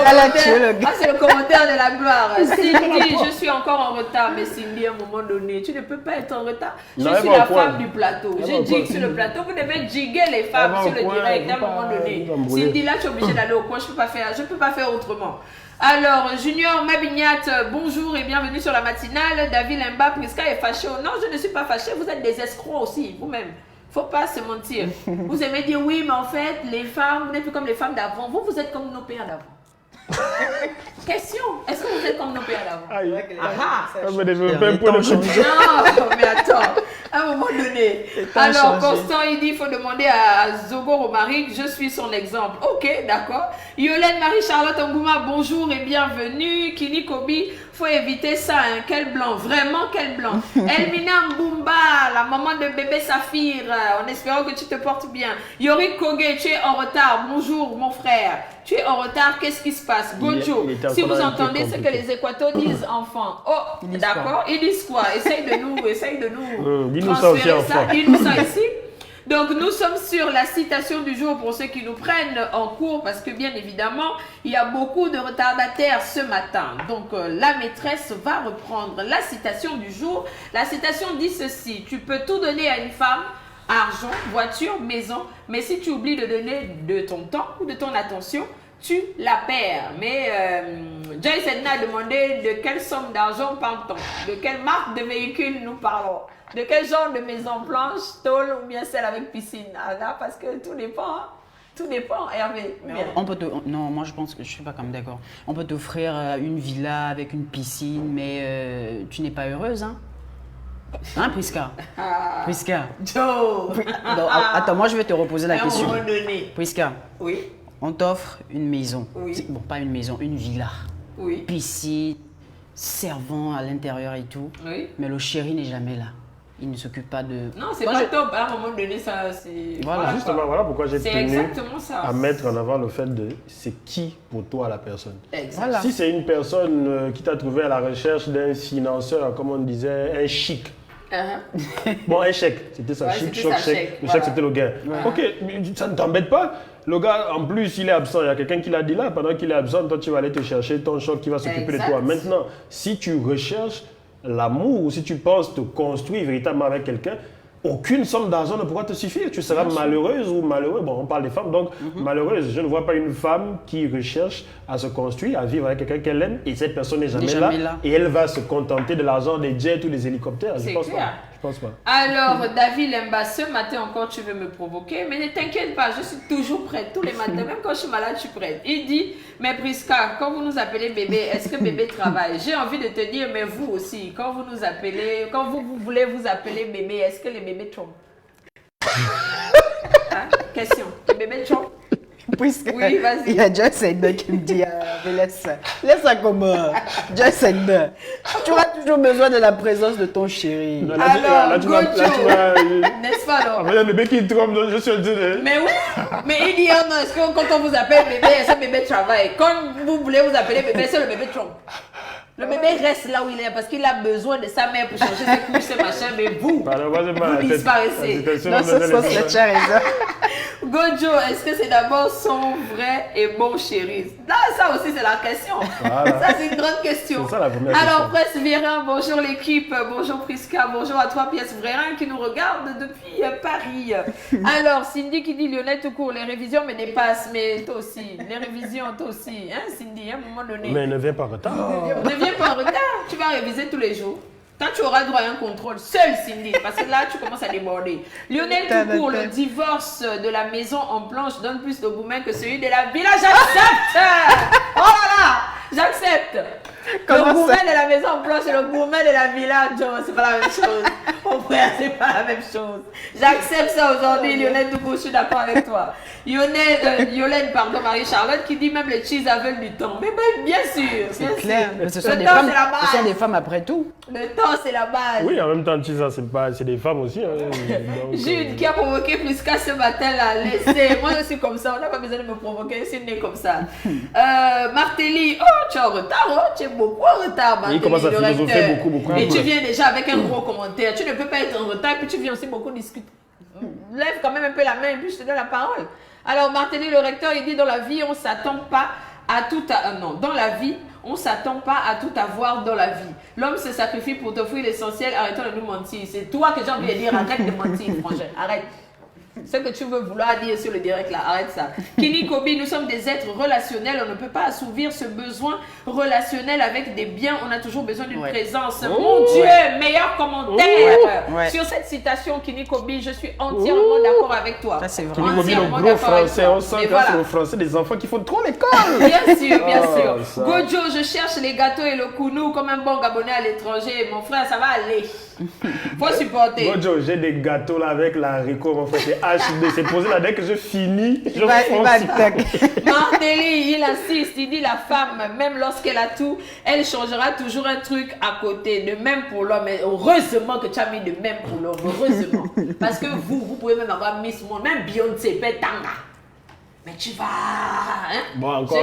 Speaker 1: C'est le commentaire de la gloire. Cindy, je suis encore en retard. Mais Cindy, à un moment donné, tu ne peux pas être en retard. Je suis la femme du plateau. Je jigue sur le plateau. Vous devez jiguer les femmes sur le direct à un moment donné. Cindy, là, tu es obligé d'aller au coin. Je ne peux pas faire autrement. Alors, Junior Mabignat, bonjour et bienvenue sur la matinale. David Limba, Priska est fâché. Non, je ne suis pas fâché. Vous êtes des escrocs aussi, vous-même. Faut pas se mentir. Vous aimez dire oui, mais en fait, les femmes, vous n'êtes plus comme les femmes d'avant. Vous êtes comme nos pères d'avant. Question, est-ce que vous êtes comme nos pères d'avant? Non, mais attends, à un moment donné. Alors, Constant, il dit, il faut demander à Zogo Romaric, je suis son exemple. Ok, d'accord. Yolène Marie-Charlotte Angouma, bonjour et bienvenue. Kini Kobi, faut éviter ça, hein. Quel blanc, vraiment quel blanc. Elmina Mbumba, la maman de bébé Saphir, en espérant que tu te portes bien. Yori Koge, tu es en retard. Bonjour mon frère. Tu es en retard, qu'est-ce qui se passe? Gojo, si vous entendez ce que les Équatos disent, enfants. Oh, d'accord, ils disent quoi? Essaye de nous transférer ça. Dis-nous ça ici. Donc, nous sommes sur la citation du jour pour ceux qui nous prennent en cours parce que bien évidemment, il y a beaucoup de retardataires ce matin. Donc, la maîtresse va reprendre la citation du jour. La citation dit ceci: tu peux tout donner à une femme, argent, voiture, maison, mais si tu oublies de donner de ton temps ou de ton attention, tu la perds. Mais Joyce Edna a demandé de quelle somme d'argent parle-t-on? De quelle marque de véhicule nous parlons? De quel genre de maison blanche, tôle ou bien celle avec piscine? Ah là, parce que tout dépend. Hein? Tout dépend, Hervé.
Speaker 3: Non, moi je pense que je ne suis pas comme d'accord. On peut t'offrir une villa avec une piscine, mais tu n'es pas heureuse, hein? Hein, Priska? Priska?
Speaker 1: Joe!
Speaker 3: Non, attends, moi je vais te reposer la question.
Speaker 1: À un moment donné.
Speaker 3: Priska?
Speaker 1: Oui.
Speaker 3: On t'offre une maison.
Speaker 1: Oui.
Speaker 3: Bon, pas une maison, une villa.
Speaker 1: Oui.
Speaker 3: Piscine, servant à l'intérieur et tout.
Speaker 1: Oui.
Speaker 3: Mais le chéri n'est jamais là. Il ne s'occupe pas de...
Speaker 1: Non, c'est pas top. À un moment donné, ça, c'est...
Speaker 2: Voilà, justement, voilà pourquoi j'ai tenu
Speaker 1: à
Speaker 2: mettre en avant le fait de c'est qui pour toi la personne.
Speaker 1: Exactement.
Speaker 2: Si c'est une personne qui t'a trouvé à la recherche d'un financeur, comme on disait, un chic. Bon, un chèque, c'était ça, chic, choc, chèque. Le chèque, c'était le gain. Ok, ça ne t'embête pas. Le gars, en plus, il est absent. Il y a quelqu'un qui l'a dit là. Pendant qu'il est absent, toi, tu vas aller te chercher ton choc qui va s'occuper de toi. Maintenant, si tu recherches l'amour ou si tu penses te construire véritablement avec quelqu'un, aucune somme d'argent ne pourra te suffire. Tu seras malheureuse ou malheureux. Bon, on parle des femmes, donc malheureuse. Je ne vois pas une femme qui recherche à se construire, à vivre avec quelqu'un qu'elle aime et cette personne n'est jamais là. Et elle va se contenter de l'argent des jets ou des hélicoptères. Je pense pas. Je pense pas.
Speaker 1: Alors, David Lemba, ce matin encore, tu veux me provoquer, mais ne t'inquiète pas, je suis toujours prête. Tous les matins, même quand je suis malade, je suis prête. Il dit, mais Prisca, quand vous nous appelez bébé, est-ce que bébé travaille? J'ai envie de te dire, mais vous aussi, quand vous nous appelez, quand vous voulez vous appeler bébé, est-ce que les bébés trompent? Question. Les bébés trompent?
Speaker 3: Puisque
Speaker 1: oui, vas-y.
Speaker 3: Il y a Joyce Sender qui me dit, mais laisse-ça comme Joyce Sender. Tu auras toujours besoin de la présence de ton chéri.
Speaker 1: Non, alors, n'est-ce pas alors?
Speaker 2: Il y a un bébé qui trompe, je suis le dire.
Speaker 1: Mais oui, mais il dit, est-ce que quand on vous appelle bébé, est-ce que bébé travaille? Quand vous voulez vous appeler bébé, c'est le bébé trompe. Le bébé reste là où il est parce qu'il a besoin de sa mère pour changer ses couches, ses machins, mais vous disparaissez.
Speaker 3: Non, c'est tu as raison.
Speaker 1: Gojo, est-ce que c'est d'abord son vrai et bon chéri? Là, ça aussi, c'est la question. Voilà. Ça, c'est une grande question.
Speaker 2: C'est ça la première question.
Speaker 1: Alors, Presse Vérin, bonjour l'équipe, bonjour Prisca, bonjour à 3 pièces Vérin qui nous regardent depuis Paris. Alors, Cindy qui dit Lionel tout court, les révisions me dépassent, mais toi aussi, les révisions, toi aussi, hein, Cindy, à un moment donné.
Speaker 2: Mais ne viens pas en retard.
Speaker 1: Ne viens pas en retard, tu vas réviser tous les jours. Quand tu auras droit à un contrôle, seul Cindy, parce que là, tu commences à déborder. Lionel Toucourt, le divorce de la maison en planche donne plus de gourmet que celui de la villa. J'accepte! Oh là là! J'accepte! Le gourmet de la maison en planche et le gourmet de la villa, c'est pas la même chose. Mon frère, c'est pas la même chose. J'accepte ça aujourd'hui, Lionel Toucourt, je suis d'accord avec toi. Yolène, Marie-Charlotte, qui dit même les cheese aveugle du temps. Mais bien sûr,
Speaker 3: c'est clair.
Speaker 1: Mais
Speaker 3: ce sont des femmes après tout.
Speaker 1: Le temps, c'est la base.
Speaker 2: Oui, en même temps, cheese, c'est des femmes aussi.
Speaker 1: Jude, qui a provoqué Prisca ce matin, là, laissez. Moi, je suis comme ça, on n'a pas besoin de me provoquer, je suis née comme ça. Martelly, tu es en retard, tu es beaucoup en retard, Martelly.
Speaker 2: Il commence à philosopher beaucoup.
Speaker 1: Et tu viens déjà avec un gros commentaire. Tu ne peux pas être en retard, puis tu viens aussi beaucoup discuter. Lève quand même un peu la main et puis je te donne la parole. Alors, Martelly, le recteur, il dit dans la vie, on ne s'attend pas à tout. Dans la vie, on ne s'attend pas à tout avoir dans la vie. L'homme se sacrifie pour t'offrir l'essentiel. Arrêtons de nous mentir. C'est toi que j'ai envie de dire. Arrête de mentir, frangin. Arrête. Ce que tu veux vouloir dire sur le direct là, arrête ça. Kini Kobi, nous sommes des êtres relationnels, on ne peut pas assouvir ce besoin relationnel avec des biens, on a toujours besoin d'une présence. Mon Dieu, meilleur commentaire sur cette citation, Kini Kobi, je suis entièrement d'accord avec toi.
Speaker 3: Ça c'est vrai.
Speaker 2: Kini Kobi, le gros français, on sent que c'est le français des enfants qui font trop l'école.
Speaker 1: Bien sûr. Ça. Gojo, je cherche les gâteaux et le kounou comme un bon Gabonais à l'étranger. Mon frère, ça va aller. Faut supporter.
Speaker 2: Gojo, j'ai des gâteaux là avec la Rico, mon frère. HD, c'est posé là, dès que je finis, je
Speaker 1: Martelly, il insiste, il dit la femme, même lorsqu'elle a tout, elle changera toujours un truc à côté. De même pour l'homme. Heureusement que tu as mis de même pour l'homme, heureusement. Parce que vous pouvez même avoir Miss Monde, même Beyoncé, Tanga. Mais tu vas... Hein?
Speaker 2: Bon, encore,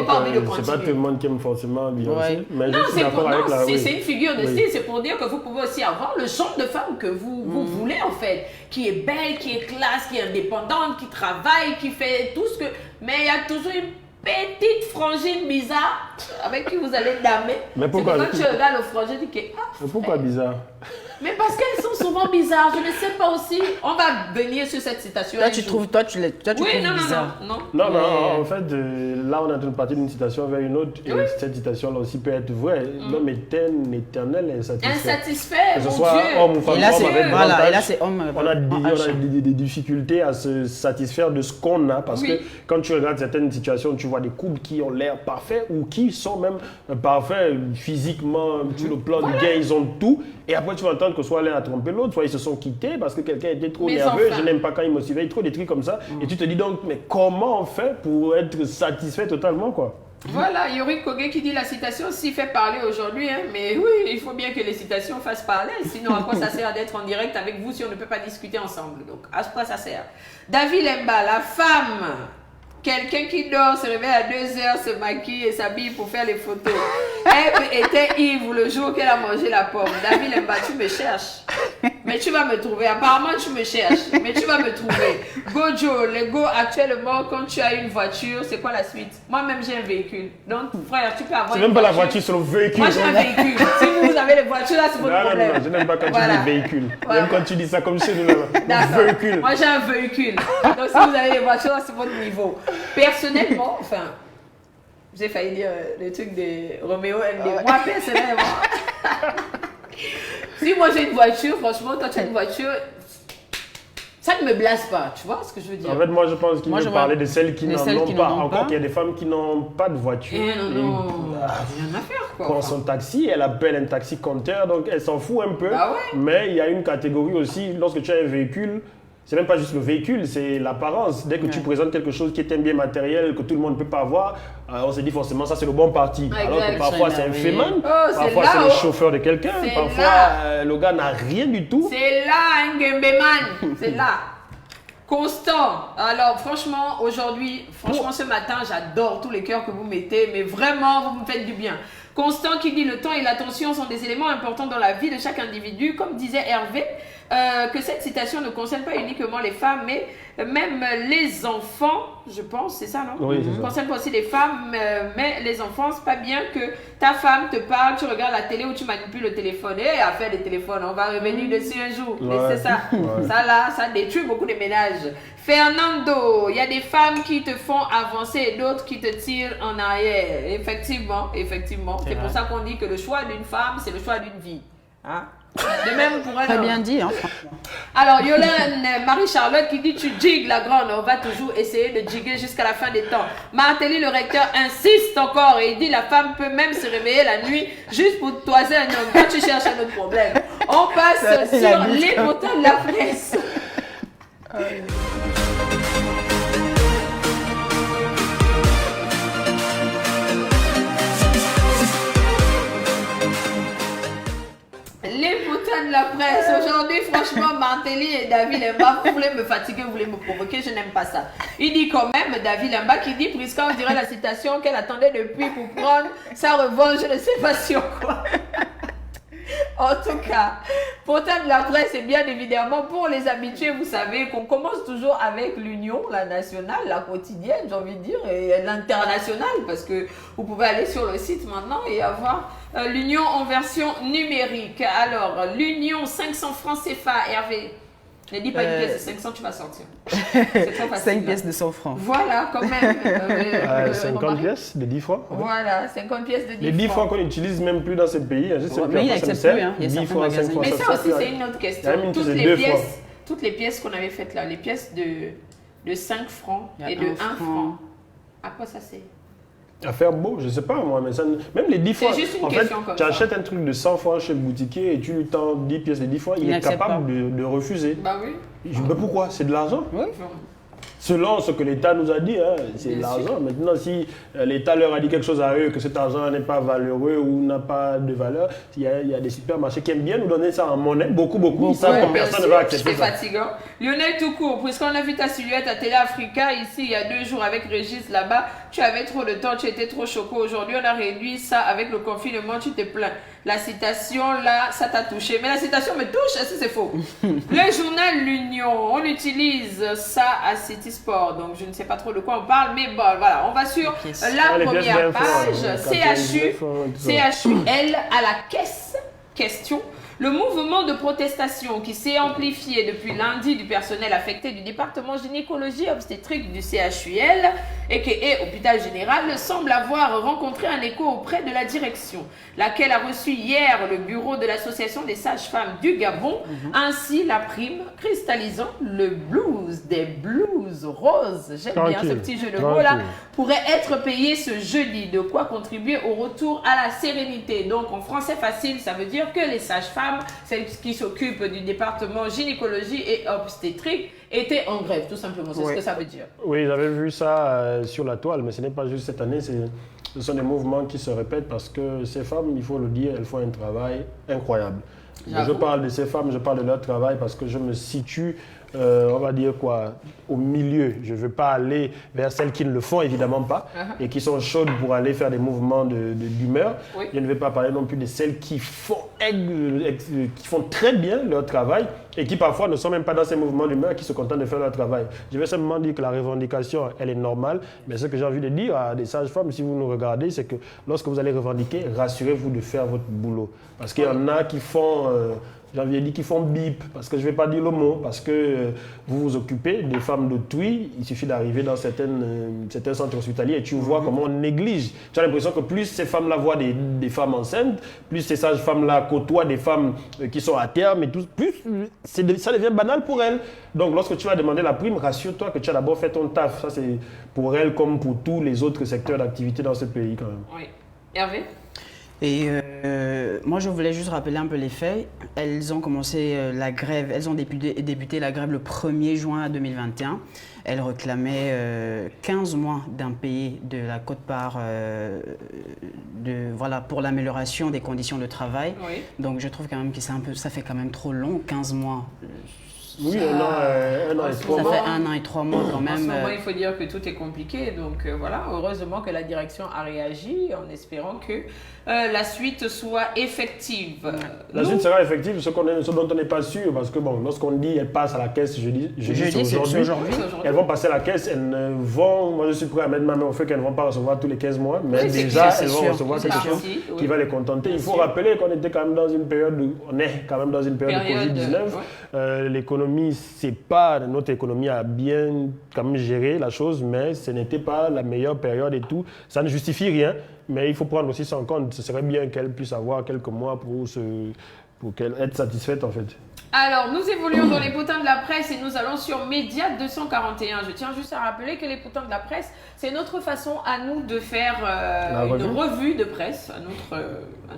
Speaker 2: c'est pas tout le monde qui aime forcément Beyoncé. Mais
Speaker 1: non, c'est une figure de style. C'est pour dire que vous pouvez aussi avoir le genre de femme que vous voulez, en fait. Qui est belle, qui est classe, qui est indépendante, qui travaille, qui fait tout ce que... Mais il y a toujours une petite frangine bizarre avec qui vous allez damer.
Speaker 2: Mais pourquoi?
Speaker 1: Quand tu regardes le frangin, tu dis que...
Speaker 2: Mais pourquoi bizarre?
Speaker 1: Mais parce qu'elles sont souvent bizarres, je ne sais pas aussi. On va venir sur cette citation.
Speaker 3: Toi, tu trouves bizarre.
Speaker 2: Non, en fait, là, on est en train de partir d'une citation vers une autre. Et cette citation-là aussi peut être vraie. L'homme est un éternel
Speaker 1: insatisfait.
Speaker 2: Que ce soit homme ou femme.
Speaker 3: Et là, c'est homme.
Speaker 2: On a des difficultés à se satisfaire de ce qu'on a. Parce que quand tu regardes certaines situations, tu vois des couples qui ont l'air parfaits ou qui sont même parfaits physiquement, sur le plan de gain, ils ont tout. Et après, tu vas entendre que soit l'un a trompé l'autre, soit ils se sont quittés parce que quelqu'un était trop nerveux, je n'aime pas quand il me surveille, trop des trucs comme ça. Et tu te dis donc, mais comment on fait pour être satisfait totalement, quoi?
Speaker 1: Voilà, Yori Koge qui dit la citation s'y fait parler aujourd'hui, hein, mais oui, il faut bien que les citations fassent parler, sinon à quoi ça sert d'être en direct avec vous si on ne peut pas discuter ensemble? Donc, à quoi ça sert? David Lemba, la femme... Quelqu'un qui dort, se réveille à 2h, se maquille et s'habille pour faire les photos. Elle était ivre le jour qu'elle a mangé la pomme. David Lemba, tu me cherches. Mais tu vas me trouver. Apparemment, tu me cherches. Mais tu vas me trouver. Gojo, le go, actuellement, quand tu as une voiture, c'est quoi la suite? Moi-même, j'ai un véhicule. Donc, frère, tu peux avoir
Speaker 2: c'est même pas la voiture, c'est le véhicule.
Speaker 1: Moi, j'ai un véhicule. Si vous avez les voitures, là, c'est votre problème.
Speaker 2: Non, je n'aime pas quand tu dis véhicule.
Speaker 1: Voilà.
Speaker 2: Même quand tu dis ça comme chez nous, là. Véhicule.
Speaker 1: Moi, j'ai un véhicule. Donc, si vous avez les voitures, là, c'est votre niveau. Personnellement, enfin, j'ai failli dire le truc de Roméo MD. Moi, personnellement, si moi j'ai une voiture, franchement, toi tu as une voiture, ça ne me blase pas, tu vois ce que je veux dire?
Speaker 2: En fait, moi je pense qu'il veut parler de celles qui n'en ont pas. Encore qu'il y a des femmes qui n'ont pas de voiture.
Speaker 1: Non, rien à faire quoi.
Speaker 2: Prend son taxi, elle appelle un taxi compteur, donc elle s'en fout un peu.
Speaker 1: Bah ouais.
Speaker 2: Mais il y a une catégorie aussi, lorsque tu as un véhicule, c'est même pas juste le véhicule, c'est l'apparence. Dès que tu présentes quelque chose qui est un bien matériel, que tout le monde ne peut pas avoir, on se dit forcément ça c'est le bon parti. Alors que parfois c'est un féman, parfois c'est le chauffeur de quelqu'un, parfois le gars n'a rien du tout.
Speaker 1: C'est là un Gembeman, c'est là. Constant. Alors franchement, aujourd'hui, ce matin, j'adore tous les cœurs que vous mettez, mais vraiment, vous me faites du bien. Constant qui dit le temps et l'attention sont des éléments importants dans la vie de chaque individu. Comme disait Hervé, que cette citation ne concerne pas uniquement les femmes, mais même les enfants, je pense, c'est ça, non?
Speaker 2: Oui, c'est ça.
Speaker 1: Concerne pas aussi les femmes, mais les enfants, c'est pas bien que ta femme te parle, tu regardes la télé ou tu manipules le téléphone. Et affaire des téléphones, on va revenir dessus un jour. Mais c'est ça. Ça là, ça détruit beaucoup de ménages. Fernando, il y a des femmes qui te font avancer et d'autres qui te tirent en arrière. Effectivement. C'est pour ça qu'on dit que le choix d'une femme, c'est le choix d'une vie. Hein? De même pour un
Speaker 3: Très
Speaker 1: homme.
Speaker 3: bien dit. Hein.
Speaker 1: Alors, Yolande Marie-Charlotte qui dit tu jigues la grande, on va toujours essayer de jiguer jusqu'à la fin des temps. Martelly, le recteur, insiste encore et il dit la femme peut même se réveiller la nuit juste pour toiser un homme. Quand tu cherches un autre problème. On passe sur les potins de la presse. Les potins de la presse. Aujourd'hui, franchement, Martelly et David Lemba, vous voulez me fatiguer, vous voulez me provoquer, je n'aime pas ça. Il dit quand même, David Lemba, qui dit, Prisca, on dirait la citation qu'elle attendait depuis pour prendre sa revanche, je ne sais pas sur quoi. En tout cas, potin de la presse, c'est bien évidemment pour les habitués, vous savez qu'on commence toujours avec l'union, la nationale, la quotidienne, j'ai envie de dire, et l'internationale, parce que vous pouvez aller sur le site maintenant et avoir l'union en version numérique. Alors, l'union 500 francs CFA, Hervé. Ne dis pas une pièce de 500, tu vas sortir. C'est trop facile.
Speaker 3: 5 pièces de 100 francs.
Speaker 1: Voilà, quand même.
Speaker 2: 50 pièces de 10 francs.
Speaker 1: Voilà, 50 pièces de 10 francs.
Speaker 2: Les 10 francs qu'on n'utilise même plus dans ce pays. Je sais
Speaker 3: mais il n'accepte plus. Hein.
Speaker 2: 10 francs, 5 francs.
Speaker 1: Mais ça aussi, c'est une autre question. Toutes les pièces qu'on avait faites là, les pièces de 5 francs et de 1 franc, à quoi ça sert?
Speaker 2: À faire beau, je sais pas moi, mais ça, même les 10 francs.
Speaker 1: C'est juste une
Speaker 2: en
Speaker 1: question
Speaker 2: fait,
Speaker 1: comme
Speaker 2: tu
Speaker 1: ça.
Speaker 2: achètes un truc de 100 francs chez le boutiquier et tu lui tends 10 pièces de 10 francs, il est capable de refuser.
Speaker 1: Bah oui.
Speaker 2: Mais pourquoi? C'est de l'argent.
Speaker 3: Oui.
Speaker 2: Selon ce que l'État nous a dit, hein, c'est de l'argent. Maintenant, si l'État leur a dit quelque chose à eux, que cet argent n'est pas valeureux ou n'a pas de valeur, il y a des supermarchés qui aiment bien nous donner ça en monnaie, beaucoup. Ils savent que personne ne va accepter ça.
Speaker 1: C'est fatigant. Lionel Toucourt, puisqu'on a vu ta silhouette à Télé Africa ici il y a 2 jours avec Régis là-bas, tu avais trop de temps, tu étais trop choqué. Aujourd'hui, on a réduit ça avec le confinement, tu te plains. La citation là, ça t'a touché. Mais la citation me touche, est-ce que c'est faux? Le journal L'Union, on utilise ça à City Sport, donc je ne sais pas trop de quoi on parle, mais bon, voilà, on va sur la première page. CHUL à la caisse. Question. Le mouvement de protestation qui s'est amplifié depuis lundi du personnel affecté du département gynécologie obstétrique du CHUL et qui est hôpital général semble avoir rencontré un écho auprès de la direction, laquelle a reçu hier le bureau de l'association des sages-femmes du Gabon, ainsi la prime cristallisant le blues des blues roses. J'aime bien ce petit jeu de mots là. Pourrait être payé ce jeudi, de quoi contribuer au retour à la sérénité. Donc en français facile, ça veut dire que les sages-femmes, celles qui s'occupent du département gynécologie et obstétrique, étaient en grève, tout simplement. C'est ce que ça veut dire.
Speaker 2: Oui, j'avais vu ça sur la toile, mais ce n'est pas juste cette année, ce sont des mouvements qui se répètent parce que ces femmes, il faut le dire, elles font un travail incroyable. Je parle de ces femmes, je parle de leur travail parce que je me situe on va dire quoi, au milieu. Je ne veux pas aller vers celles qui ne le font évidemment pas et qui sont chaudes pour aller faire des mouvements d'humeur. Oui. Je ne vais pas parler non plus de celles qui font très bien leur travail et qui parfois ne sont même pas dans ces mouvements d'humeur, qui se contentent de faire leur travail. Je vais simplement dire que la revendication, elle est normale, mais ce que j'ai envie de dire à des sages-femmes, si vous nous regardez, c'est que lorsque vous allez revendiquer, rassurez-vous de faire votre boulot. Parce qu'il y en a qui font... j'ai envie de dire qu'ils font bip, parce que je ne vais pas dire le mot, parce que vous vous occupez des femmes d'autrui, il suffit d'arriver dans certains centres hospitaliers et tu vois comment on néglige. Tu as l'impression que plus ces femmes-là voient des femmes enceintes, plus ces sages-femmes-là côtoient des femmes qui sont à terme, et tout, plus ça devient banal pour elles. Donc lorsque tu vas demander la prime, rassure-toi que tu as d'abord fait ton taf. Ça c'est pour elles comme pour tous les autres secteurs d'activité dans ce pays quand même.
Speaker 1: Oui. Hervé ?
Speaker 3: Et moi, je voulais juste rappeler un peu les faits. Elles ont commencé la grève, elles ont débuté la grève le 1er juin 2021. Elles réclamaient 15 mois d'impayé de la quote-part pour l'amélioration des conditions de travail. Oui. Donc, je trouve quand même que ça fait quand même trop long, 15 mois.
Speaker 2: Oui, un an et 3 mois.
Speaker 3: Ça fait 1 an et 3 mois quand même.
Speaker 1: En ce moment, il faut dire que tout est compliqué. Donc voilà, heureusement que la direction a réagi en espérant que la suite soit effective.
Speaker 2: La suite sera effective, ce dont on n'est pas sûr, parce que bon, lorsqu'on dit elles passent à la caisse jeudi c'est aujourd'hui. Elles vont passer à la caisse, moi je suis prêt à mettre ma main au feu qu'elles ne vont pas recevoir tous les 15 mois, mais oui, déjà elles vont recevoir quelque chose qui va les contenter. Il faut rappeler qu'on était quand même dans une période, de Covid-19. L'économie, notre économie a bien quand même géré la chose, mais ce n'était pas la meilleure période et tout. Ça ne justifie rien, mais il faut prendre aussi ça en compte. Ce serait bien qu'elle puisse avoir quelques mois pour qu'elle être satisfaite en fait.
Speaker 1: Alors, nous évoluons dans les potins de la presse et nous allons sur Média 241. Je tiens juste à rappeler que les potins de la presse, c'est notre façon à nous de faire une revue de presse, à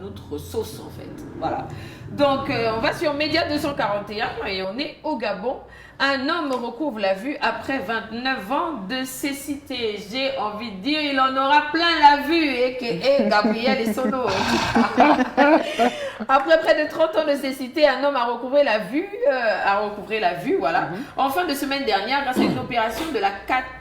Speaker 1: notre sauce en fait. Voilà. Donc, on va sur Média 241 et on est au Gabon. Un homme recouvre la vue après 29 ans de cécité. J'ai envie de dire, il en aura plein la vue, et Gabriel et Sono. Après près de 30 ans de cécité, un homme a recouvré la vue, voilà. En fin de semaine dernière, grâce à une opération de la cataracte.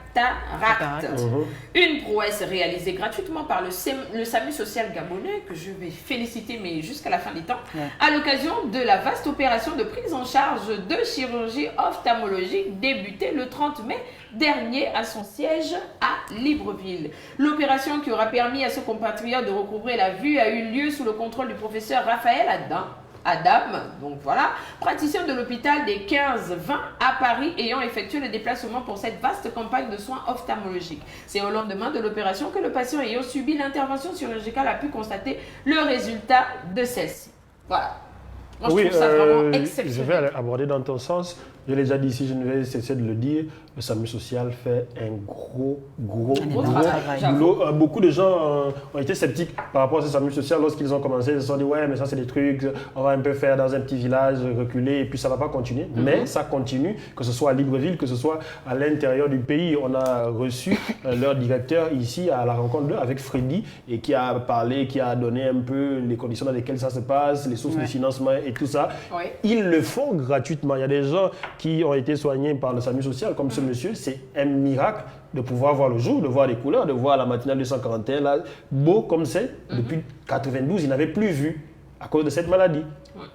Speaker 1: Une prouesse réalisée gratuitement par le SAMU social gabonais, que je vais féliciter mais jusqu'à la fin des temps, à l'occasion de la vaste opération de prise en charge de chirurgie ophtalmologique débutée le 30 mai dernier à son siège à Libreville. L'opération qui aura permis à ce compatriote de recouvrer la vue a eu lieu sous le contrôle du professeur Raphaël Adam, donc voilà, praticien de l'hôpital des 15-20 à Paris, ayant effectué le déplacement pour cette vaste campagne de soins ophtalmologiques. C'est au lendemain de l'opération que le patient ayant subi l'intervention chirurgicale a pu constater le résultat de celle-ci. Voilà. Moi, je trouve ça vraiment exceptionnel.
Speaker 2: Je vais aborder dans ton sens. Je l'ai déjà dit ici, je ne vais cesser de le dire. Le SAMU social fait un gros
Speaker 3: travail.
Speaker 2: boulot. Beaucoup de gens ont été sceptiques par rapport à ce SAMU social lorsqu'ils ont commencé. Ils se sont dit, ouais, mais ça, c'est des trucs, on va un peu faire dans un petit village, reculer, et puis ça ne va pas continuer. Mais ça continue, que ce soit à Libreville, que ce soit à l'intérieur du pays. On a reçu leur directeur ici à la rencontre d'eux avec Freddy, et qui a parlé, qui a donné un peu les conditions dans lesquelles ça se passe, les sources de financement et tout ça. Ils le font gratuitement. Il y a des gens qui ont été soignés par le SAMU social, comme ce monsieur. C'est un miracle de pouvoir voir le jour, de voir les couleurs, de voir la matinale 241, là, beau comme c'est. Depuis 92, il n'avait plus vu à cause de cette maladie.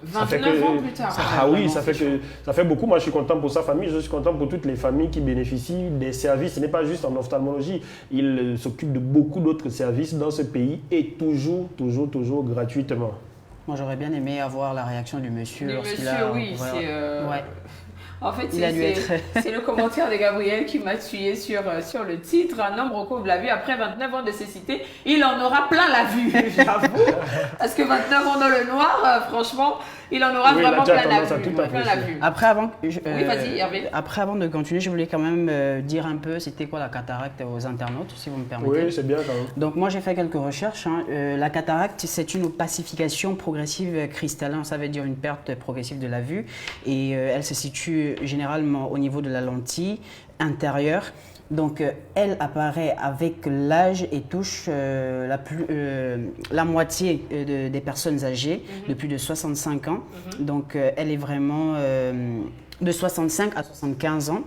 Speaker 1: 29 ans plus tard.
Speaker 2: Ça fait beaucoup. Moi, je suis content pour sa famille. Je suis content pour toutes les familles qui bénéficient des services. Ce n'est pas juste en ophtalmologie. Il s'occupe de beaucoup d'autres services dans ce pays et toujours gratuitement.
Speaker 3: Moi, j'aurais bien aimé avoir la réaction du monsieur lorsqu'il a...
Speaker 1: En fait, c'est le commentaire de Gabriel qui m'a tué sur le titre. Un homme recouvre la vue après 29 ans de cécité. Il en aura plein la vue, j'avoue. Parce que 29 ans dans le noir, franchement, il en aura vraiment plein la vue.
Speaker 3: Après,
Speaker 1: vas-y, Hervé.
Speaker 3: Après, avant de continuer, je voulais quand même dire un peu c'était quoi la cataracte aux internautes, si vous me permettez.
Speaker 2: Oui, c'est bien quand même.
Speaker 3: Donc moi, j'ai fait quelques recherches. La cataracte, c'est une opacification progressive cristallin. Ça veut dire une perte progressive de la vue. Et elle se situe généralement au niveau de la lentille intérieure. Donc, elle apparaît avec l'âge et touche la moitié des personnes âgées de plus de 65 ans. Donc, elle est vraiment de 65 à 75 ans.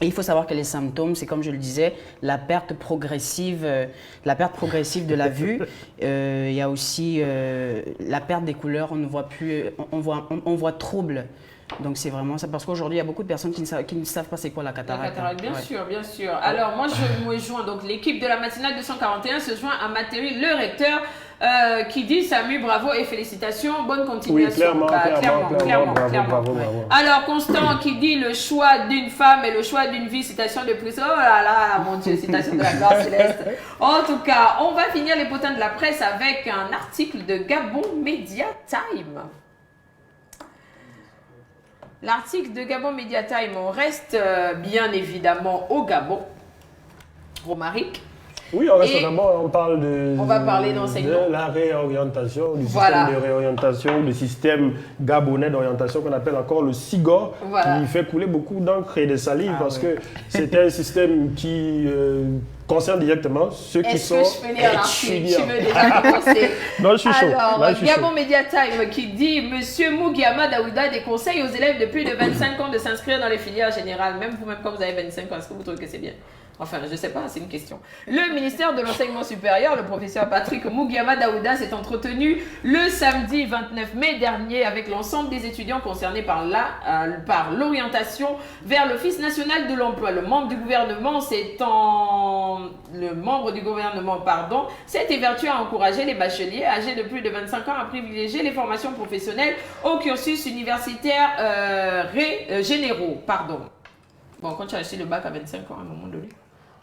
Speaker 3: Et il faut savoir que les symptômes, c'est comme je le disais, la perte progressive de la vue. Il y a aussi la perte des couleurs, on ne voit plus, on voit trouble. Donc c'est vraiment ça, parce qu'aujourd'hui il y a beaucoup de personnes qui ne savent pas c'est quoi la cataracte.
Speaker 1: La cataracte, bien sûr, bien sûr. Alors moi je me joins, donc l'équipe de la matinale 241 se joint à Mathéri, le recteur, qui dit Samu, bravo et félicitations, bonne continuation.
Speaker 2: Oui, clairement.
Speaker 1: Alors Constant qui dit le choix d'une femme et le choix d'une vie, citation de Price. Oh là là, mon Dieu, citation de la gloire céleste. En tout cas, on va finir les potins de la presse avec un article de Gabon Media Time. L'article de Gabon Media Time, on reste bien évidemment au Gabon. Romaric.
Speaker 2: Oui, on reste au Gabon, on parle
Speaker 1: on va parler d'enseignement.
Speaker 2: De la réorientation, du système de réorientation, du système gabonais d'orientation qu'on appelle encore le SIGOR, qui fait couler beaucoup d'encre et de salive parce que c'est un système qui concerne directement ceux qui sont étudiants.
Speaker 1: Tu veux déjà commencer?
Speaker 2: Non, je suis chaud.
Speaker 1: Alors, Gabon Media Time qui dit « Monsieur Mougiama Daouda déconseille aux élèves de plus de 25 ans de s'inscrire dans les filières générales. » Même vous-même, quand vous avez 25 ans, est-ce que vous trouvez que c'est bien? Enfin, je ne sais pas, c'est une question. Le ministère de l'Enseignement supérieur, le professeur Patrick Mougiama Daouda, s'est entretenu le samedi 29 mai dernier avec l'ensemble des étudiants concernés par l'orientation vers l'Office national de l'emploi. Le membre du gouvernement s'est évertué à encourager les bacheliers âgés de plus de 25 ans à privilégier les formations professionnelles au cursus universitaire généraux. Bon, quand tu as acheté le bac à 25 ans, à un moment donné.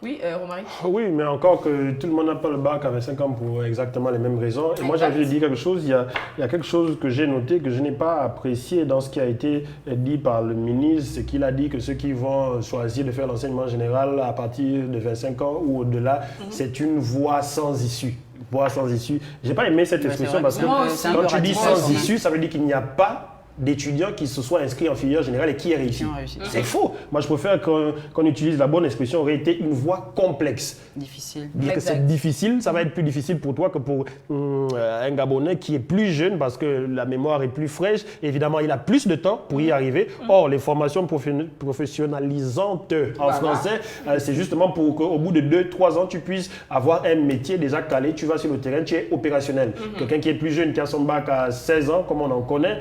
Speaker 1: Oui, Romaric.
Speaker 2: Oui, mais encore que tout le monde n'a pas le bac à 25 ans pour exactement les mêmes raisons. Et moi, j'ai envie de dire quelque chose. Il y a quelque chose que j'ai noté, que je n'ai pas apprécié dans ce qui a été dit par le ministre. C'est qu'il a dit que ceux qui vont choisir de faire l'enseignement général à partir de 25 ans ou au-delà, c'est une voie sans issue. Voie sans issue. Je n'ai pas aimé cette expression parce que quand tu dis sans issue, ça veut dire qu'il n'y a pas d'étudiants qui se soient inscrits en filière générale et qui aient réussi. C'est faux. Moi, je préfère qu'on utilise la bonne expression, aurait été une voie complexe.
Speaker 3: Difficile.
Speaker 2: Dire que c'est difficile, ça va être plus difficile pour toi que pour un Gabonais qui est plus jeune parce que la mémoire est plus fraîche. Évidemment, il a plus de temps pour y arriver. Or, les formations professionnalisantes en français, c'est justement pour qu'au bout de 2-3 ans, tu puisses avoir un métier déjà calé. Tu vas sur le terrain, tu es opérationnel. Quelqu'un qui est plus jeune, qui a son bac à 16 ans, comme on en connaît,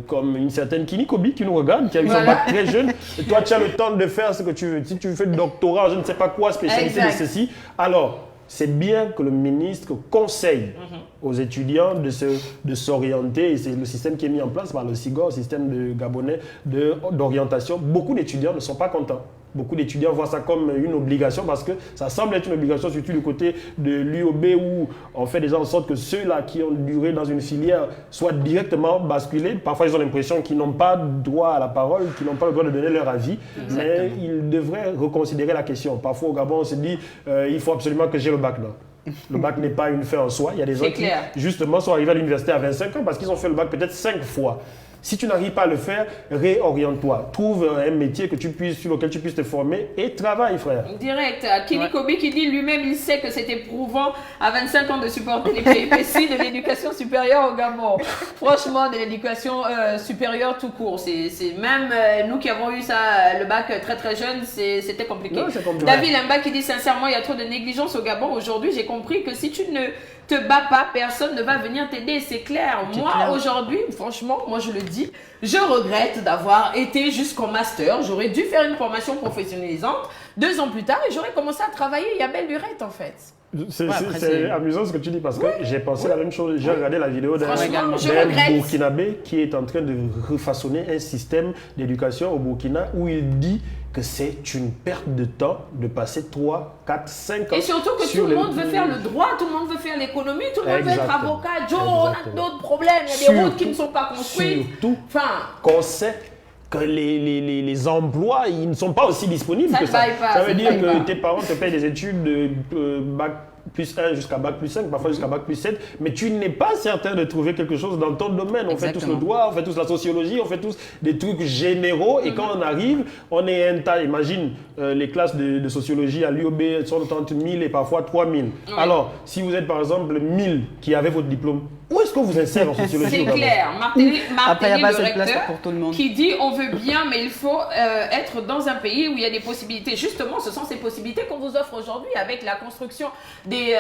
Speaker 2: comme une certaine Kini Kobi qui nous regarde, qui a eu son bac très jeune. Et toi, tu as le temps de faire ce que tu veux. Si tu fais le doctorat, je ne sais pas quoi, spécialité de ceci. Alors, c'est bien que le ministre conseille aux étudiants de s'orienter. Et c'est le système qui est mis en place par le SIGOR, le système de Gabonais d'orientation. Beaucoup d'étudiants ne sont pas contents. Beaucoup d'étudiants voient ça comme une obligation parce que ça semble être une obligation, surtout du côté de l'UOB où on fait déjà en sorte que ceux-là qui ont duré dans une filière soient directement basculés. Parfois, ils ont l'impression qu'ils n'ont pas droit à la parole, qu'ils n'ont pas le droit de donner leur avis. Exactement. Mais ils devraient reconsidérer la question. Parfois, au Gabon, on se dit il faut absolument que j'ai le bac là. Le bac n'est pas une fin en soi. Il y a des gens qui, justement, sont arrivés à l'université à 25 ans parce qu'ils ont fait le bac peut-être 5 fois. Si tu n'arrives pas à le faire, réoriente-toi. Trouve un métier sur lequel tu puisses te former et travaille, frère.
Speaker 1: Direct. Kini Kobi qui dit lui-même, il sait que c'est éprouvant à 25 ans de supporter les péripéties de l'éducation supérieure au Gabon. Franchement, de l'éducation supérieure tout court. C'est même nous qui avons eu ça, le bac très très jeune, c'était compliqué. Non, compliqué. David Limba qui dit sincèrement, il y a trop de négligence au Gabon. Aujourd'hui, j'ai compris que si tu ne te bats pas, personne ne va venir t'aider, c'est clair. Moi, aujourd'hui, franchement, moi je le dis, je regrette d'avoir été jusqu'au master. J'aurais dû faire une formation professionnalisante 2 ans plus tard et j'aurais commencé à travailler. Il y a belle lurette en fait.
Speaker 2: C'est amusant ce que tu dis parce que j'ai pensé la même chose. J'ai regardé la vidéo d'un Burkinabé qui est en train de refaçonner un système d'éducation au Burkina où il dit que c'est une perte de temps de passer 3, 4, 5 ans.
Speaker 1: Et surtout que tout le monde veut faire le droit, tout le monde veut faire l'économie, tout le monde veut être avocat. Joe, on a d'autres problèmes, il y a des routes qui ne sont pas construites.
Speaker 2: Surtout qu'on sait que les emplois, ils ne sont pas aussi disponibles que ça. Ça veut dire que tes parents te payent des études de bac plus 1 jusqu'à bac plus 5, parfois jusqu'à bac plus 7, mais tu n'es pas certain de trouver quelque chose dans ton domaine. On fait tous le droit, on fait tous la sociologie, on fait tous des trucs généraux, et quand on arrive, on est un tas. Imagine, les classes de sociologie à l'UOB sont entre 1000 et parfois 3000. Oui. Alors, si vous êtes par exemple 1000 qui avez votre diplôme, où est-ce qu'on vous insère en sociologie?
Speaker 1: C'est clair. Martelly, le recteur,
Speaker 3: pour tout le monde.
Speaker 1: Qui dit on veut bien, mais il faut être dans un pays où il y a des possibilités. Justement, ce sont ces possibilités qu'on vous offre aujourd'hui avec la construction des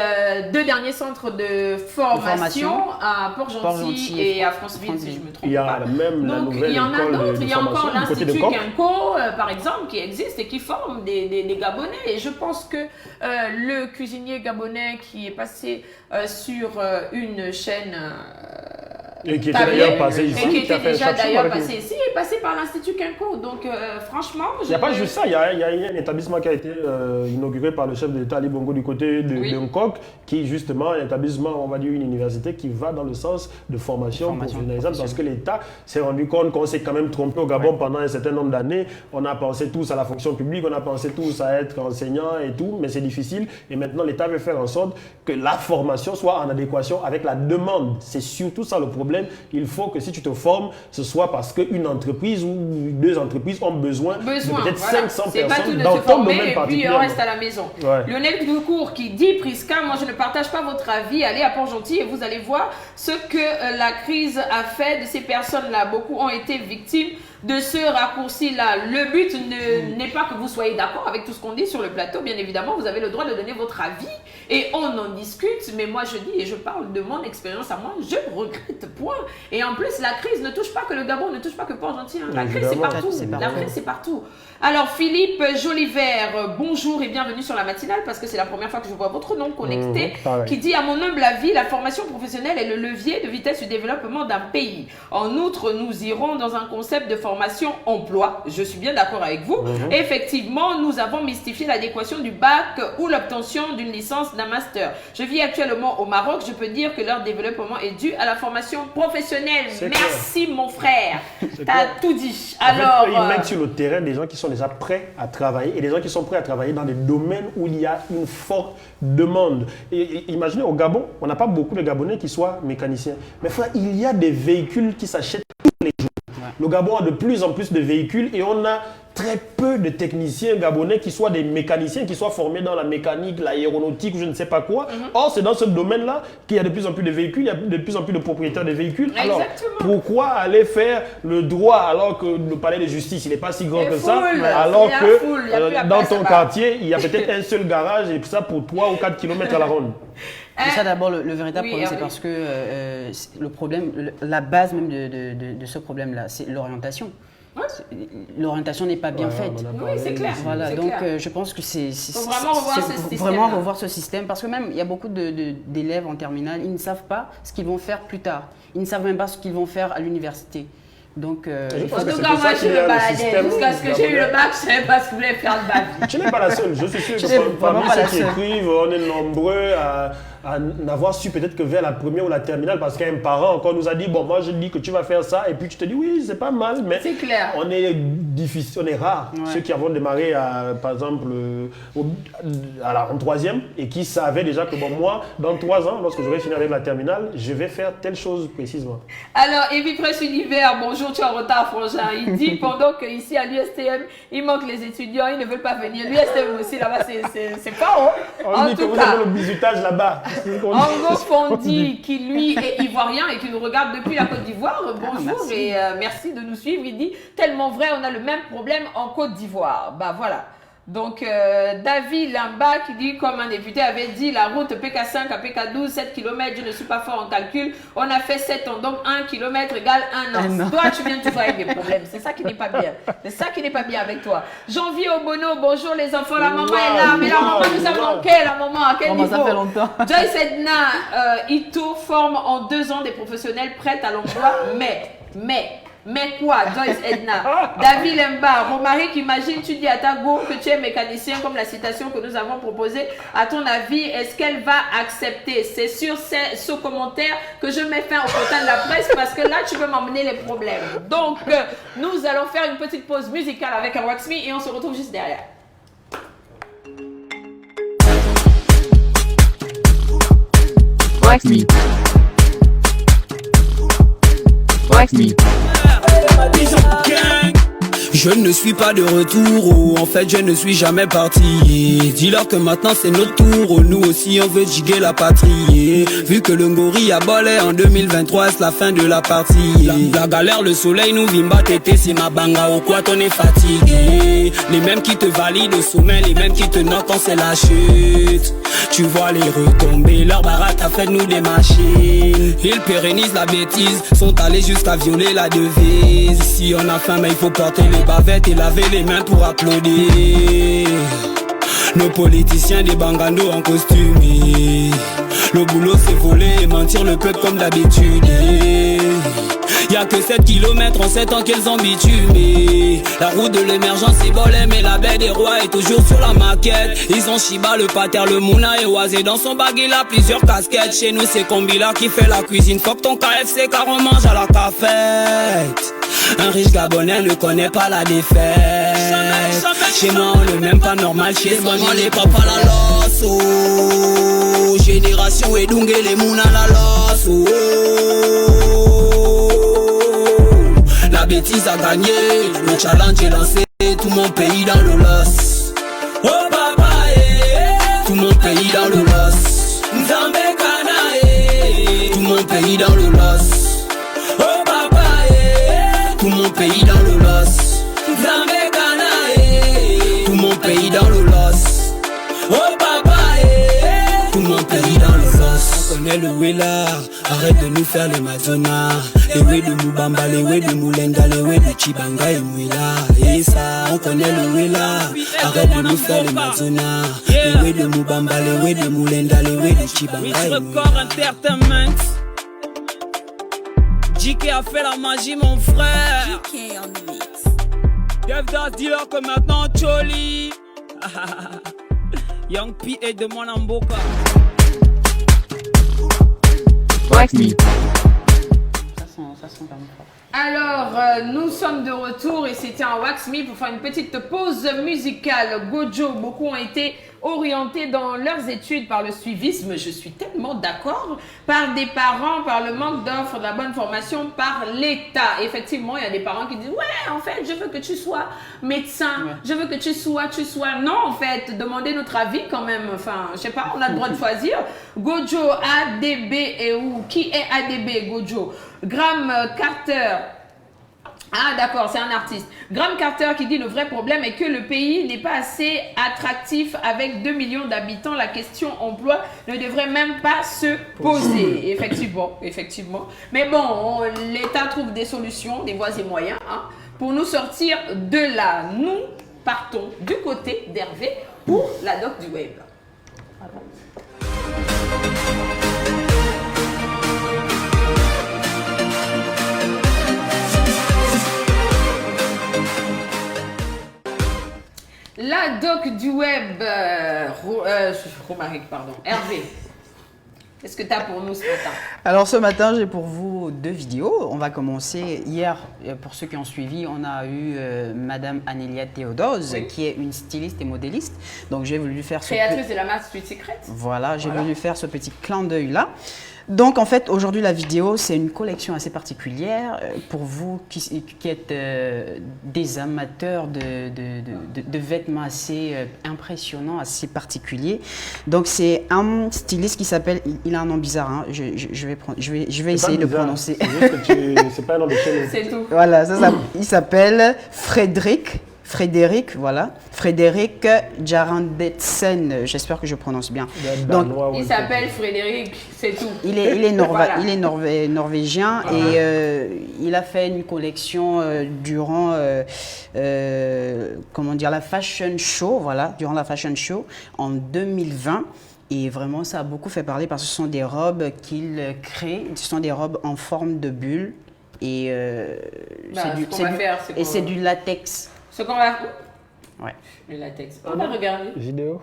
Speaker 1: 2 derniers centres de formation à Port-Gentil et à Franceville, si je me trompe pas.
Speaker 2: Il y a même la nouvelle
Speaker 1: il y en a d'autres. Il y a encore l'Institut Quinco, par exemple, qui existe et qui forme des Gabonais. Et je pense que le cuisinier gabonais qui est passé sur une chaîne
Speaker 2: et qui était d'ailleurs passé ici,
Speaker 1: et qui était déjà d'ailleurs passé ici, est passé par l'Institut Quinco. Donc franchement,
Speaker 2: il n'y a pas juste ça, il y a un établissement qui a été inauguré par le chef de l'État Ali Bongo du côté de Nkok, qui justement est un établissement, on va dire une université qui va dans le sens de formation professionnalisante, parce que l'État s'est rendu compte qu'on s'est quand même trompé au Gabon pendant un certain nombre d'années. On a pensé tous à la fonction publique, on a pensé tous à être enseignant et tout, mais c'est difficile. Et maintenant l'État veut faire en sorte que la formation soit en adéquation avec la demande. C'est surtout ça le problème. Il faut que si tu te formes, ce soit parce qu'une entreprise ou 2 entreprises ont besoin de peut-être 500 personnes dans ton domaine particulier. Et puis on reste
Speaker 1: à la maison. Lionel Ducourt qui dit, Prisca, moi je ne partage pas votre avis, allez à Port-Gentil et vous allez voir ce que la crise a fait de ces personnes-là. Beaucoup ont été victimes de ce raccourci-là. Le but n'est pas que vous soyez d'accord avec tout ce qu'on dit sur le plateau. Bien évidemment, vous avez le droit de donner votre avis et on en discute. Mais moi, je dis et je parle de mon expérience à moi, je regrette, point. Et en plus, la crise ne touche pas que le Gabon, ne touche pas que Port-Gentil. Hein. La crise, c'est partout. La crise, c'est partout. Alors, Philippe Jolivert, bonjour et bienvenue sur la matinale, parce que c'est la première fois que je vois votre nom connecté, qui dit, à mon humble avis, la formation professionnelle est le levier de vitesse du développement d'un pays. En outre, nous irons dans un concept de formation-emploi. Je suis bien d'accord avec vous. Effectivement, nous avons mystifié l'adéquation du bac ou l'obtention d'une licence, d'un master. Je vis actuellement au Maroc. Je peux dire que leur développement est dû à la formation professionnelle. Merci, mon frère. T'as tout dit. Alors,
Speaker 2: ils mettent sur le terrain des gens qui sont déjà prêts à travailler et des gens qui sont prêts à travailler dans des domaines où il y a une forte demande. Et imaginez, au Gabon, on n'a pas beaucoup de Gabonais qui soient mécaniciens. Mais frère, il y a des véhicules qui s'achètent tous les jours. Le Gabon a de plus en plus de véhicules et on a très peu de techniciens gabonais qui soient des mécaniciens, qui soient formés dans la mécanique, l'aéronautique ou je ne sais pas quoi. Or, c'est dans ce domaine-là qu'il y a de plus en plus de véhicules, il y a de plus en plus de propriétaires de véhicules. Alors, pourquoi aller faire le droit alors que le palais de justice, il n'est pas si grand que ça, alors que dans ton quartier, il y a peut-être un seul garage et ça pour 3 ou 4 km à la ronde.
Speaker 3: C'est ça d'abord, le véritable problème, c'est parce que le problème, la base même de ce problème-là, c'est l'orientation. L'orientation n'est pas bien faite.
Speaker 1: Oui, c'est clair.
Speaker 3: Voilà, donc je pense que c'est vraiment revoir ce système, parce que même il y a beaucoup d'élèves en terminale, ils ne savent pas ce qu'ils vont faire plus tard. Ils ne savent même pas ce qu'ils vont faire à l'université. Donc,
Speaker 1: en tout cas, moi, je me baladais. Jusqu'à ce que j'ai eu le bac, je ne savais pas ce que je voulais faire de ma vie.
Speaker 2: Tu n'es pas la seule. Je suis sûr que parmi ceux qui écrivent, on est nombreux à n'avoir su peut-être que vers la première ou la terminale, parce qu'un parent encore nous a dit, bon, moi je dis que tu vas faire ça, et puis tu te dis, oui, c'est pas mal, mais
Speaker 1: c'est clair.
Speaker 2: On est difficile, on est rare. Ceux qui avons démarré, par exemple, en 3e, et qui savaient déjà que, bon, moi, dans 3 ans, lorsque j'aurai fini avec la terminale, je vais faire telle chose précisément.
Speaker 1: Alors, Evie Presse Univers, bonjour, tu es en retard, frangin. Il dit, pendant qu'ici à l'USTM, il manque les étudiants, ils ne veulent pas venir. L'USTM aussi, là-bas, c'est pas haut.
Speaker 2: On dit que vous avez le bisutage là-bas.
Speaker 1: Ango Fondi, qui lui est ivoirien et qui nous regarde depuis la Côte d'Ivoire, bonjour et merci de nous suivre. Il dit, tellement vrai, on a le même problème en Côte d'Ivoire. Bah voilà. Donc, David Lamba qui dit, comme un député avait dit, la route PK5 à PK12, 7 km, je ne suis pas fort en calcul. On a fait 7 ans, donc 1 km égale 1 an. Toi, tu viens toujours avec des problèmes. C'est ça qui n'est pas bien. C'est ça qui n'est pas bien avec toi. Janvier Obono, bonjour les enfants, la maman est là. Mais la maman nous a manqué, la maman, à quel niveau?
Speaker 3: Ça fait longtemps.
Speaker 1: Joyce Edna, Ito forme en 2 ans des professionnels prêts à l'emploi, mais quoi, Joyce Edna? David Lemba, Romaric, imagine, tu dis à ta go que tu es mécanicien, comme la citation que nous avons proposée. À ton avis, est-ce qu'elle va accepter? C'est sur ce commentaire que je mets fin au quota de la presse, parce que là, tu peux m'emmener les problèmes. Donc, nous allons faire une petite pause musicale avec un Wax Me et on se retrouve juste derrière.
Speaker 4: Wax me. Wax me.
Speaker 5: Je ne suis pas de retour, oh, en fait je ne suis jamais parti. Dis-leur que maintenant c'est notre tour, oh, nous aussi on veut jiguer la patrie. Vu que le Ngori a bolé en 2023, c'est la fin de la partie. La galère, le soleil nous vimba tété, c'est ma banga, au quoi on est fatigué. Les mêmes qui te valident au sommet, les mêmes qui te notent quand c'est la chute. Tu vois les retomber, leur baraque a fait de nous des machines. Ils pérennisent la bêtise, sont allés jusqu'à violer la devise. Si on a faim mais il faut porter les bavettes et laver les mains pour applaudir. Nos politiciens des bangandos en costume. Le boulot c'est voler et mentir le peuple comme d'habitude. Y'a que 7 kilomètres en 7 ans qu'ils ont bitumé. La route de l'émergence est bolée, mais la baie des rois est toujours sur la maquette. Ils ont Shiba, le pater, le Mouna et Oisé. Dans son bag il a plusieurs casquettes. Chez nous c'est Kombila qui fait la cuisine. Fuck ton KFC car on mange à la cafette. Un riche Gabonais ne connaît pas la défaite. Chez moi on le même pas normal. Chez moi on les papas la losse, oh. Génération Edung et les Mouna la losse, oh. La bêtise a gagné, le challenge est lancé. Tout mon pays dans le loss. Oh papa, tout mon pays dans le loss. Nzambe Kana, tout mon pays dans le loss. Oh papa, tout mon pays dans le loss. Nzambe Kana, tout mon pays dans le loss. Oh papa, tout mon pays dans le loss. On connaît le Willa, arrête de nous faire les Madonna. Les way de Mubamba, les way de Moulenga, les way de Chibanga et Mouila. Et ça, on connaît le Willa, arrête de nous faire les Madonna. Les way de Mubamba, les way de Moulenga, les way de Chibanga et Mouila. Record Entertainment. JK a fait la magie mon frère. JK on the mix. Devdas dis-leur que maintenant Choli. Young P est de mon Amboka.
Speaker 4: Wax me.
Speaker 3: Ça sent quand même fort.
Speaker 1: Alors, nous sommes de retour et c'était un Wax Me pour faire une petite pause musicale. Gojo, beaucoup ont été orientés dans leurs études par le suivisme, je suis tellement d'accord, par des parents, par le manque d'offres, de la bonne formation, par l'État. Effectivement, il y a des parents qui disent « Ouais, en fait, je veux que tu sois médecin, je veux que tu sois... » Non, en fait, demandez notre avis quand même. Enfin, je sais pas, on a le droit de choisir. Gojo, ADB et où? Qui est ADB, Gojo? Graham Carter. Ah d'accord, c'est un artiste. Graham Carter qui dit le vrai problème est que le pays n'est pas assez attractif avec 2 millions d'habitants. La question emploi ne devrait même pas se poser. Effectivement. Mais bon, l'État trouve des solutions, des voies et moyens pour nous sortir de là. Nous partons du côté d'Hervé pour la doc du web. La doc du web, Romaric, pardon, Hervé, qu'est-ce que tu as pour nous ce matin?
Speaker 3: Alors ce matin, j'ai pour vous 2 vidéos. On va commencer. Hier, pour ceux qui ont suivi, on a eu Madame Anélia Théodose, qui est une styliste et modéliste. Donc j'ai voulu faire
Speaker 1: créatrice de la marque Street Secret.
Speaker 3: Voilà, j'ai voulu faire ce petit clin d'œil là. Donc en fait, aujourd'hui, la vidéo, c'est une collection assez particulière pour vous qui êtes des amateurs de vêtements assez impressionnants, assez particuliers. Donc c'est un styliste qui s'appelle, il a un nom bizarre, hein, je vais essayer de le prononcer.
Speaker 2: C'est pas un nom de chaîne.
Speaker 1: C'est tout.
Speaker 3: Voilà, il s'appelle Frédéric Jarandetsen, j'espère que je prononce bien.
Speaker 1: Donc, il s'appelle Frédéric, c'est tout.
Speaker 3: Il est norvégien et il a fait une collection durant la fashion show, durant la fashion show en 2020. Et vraiment, ça a beaucoup fait parler parce que ce sont des robes qu'il crée, ce sont des robes en forme de bulle et c'est du latex.
Speaker 1: Ce qu'on va...
Speaker 3: Ouais.
Speaker 1: Le latex. On va regarder.
Speaker 2: Vidéo.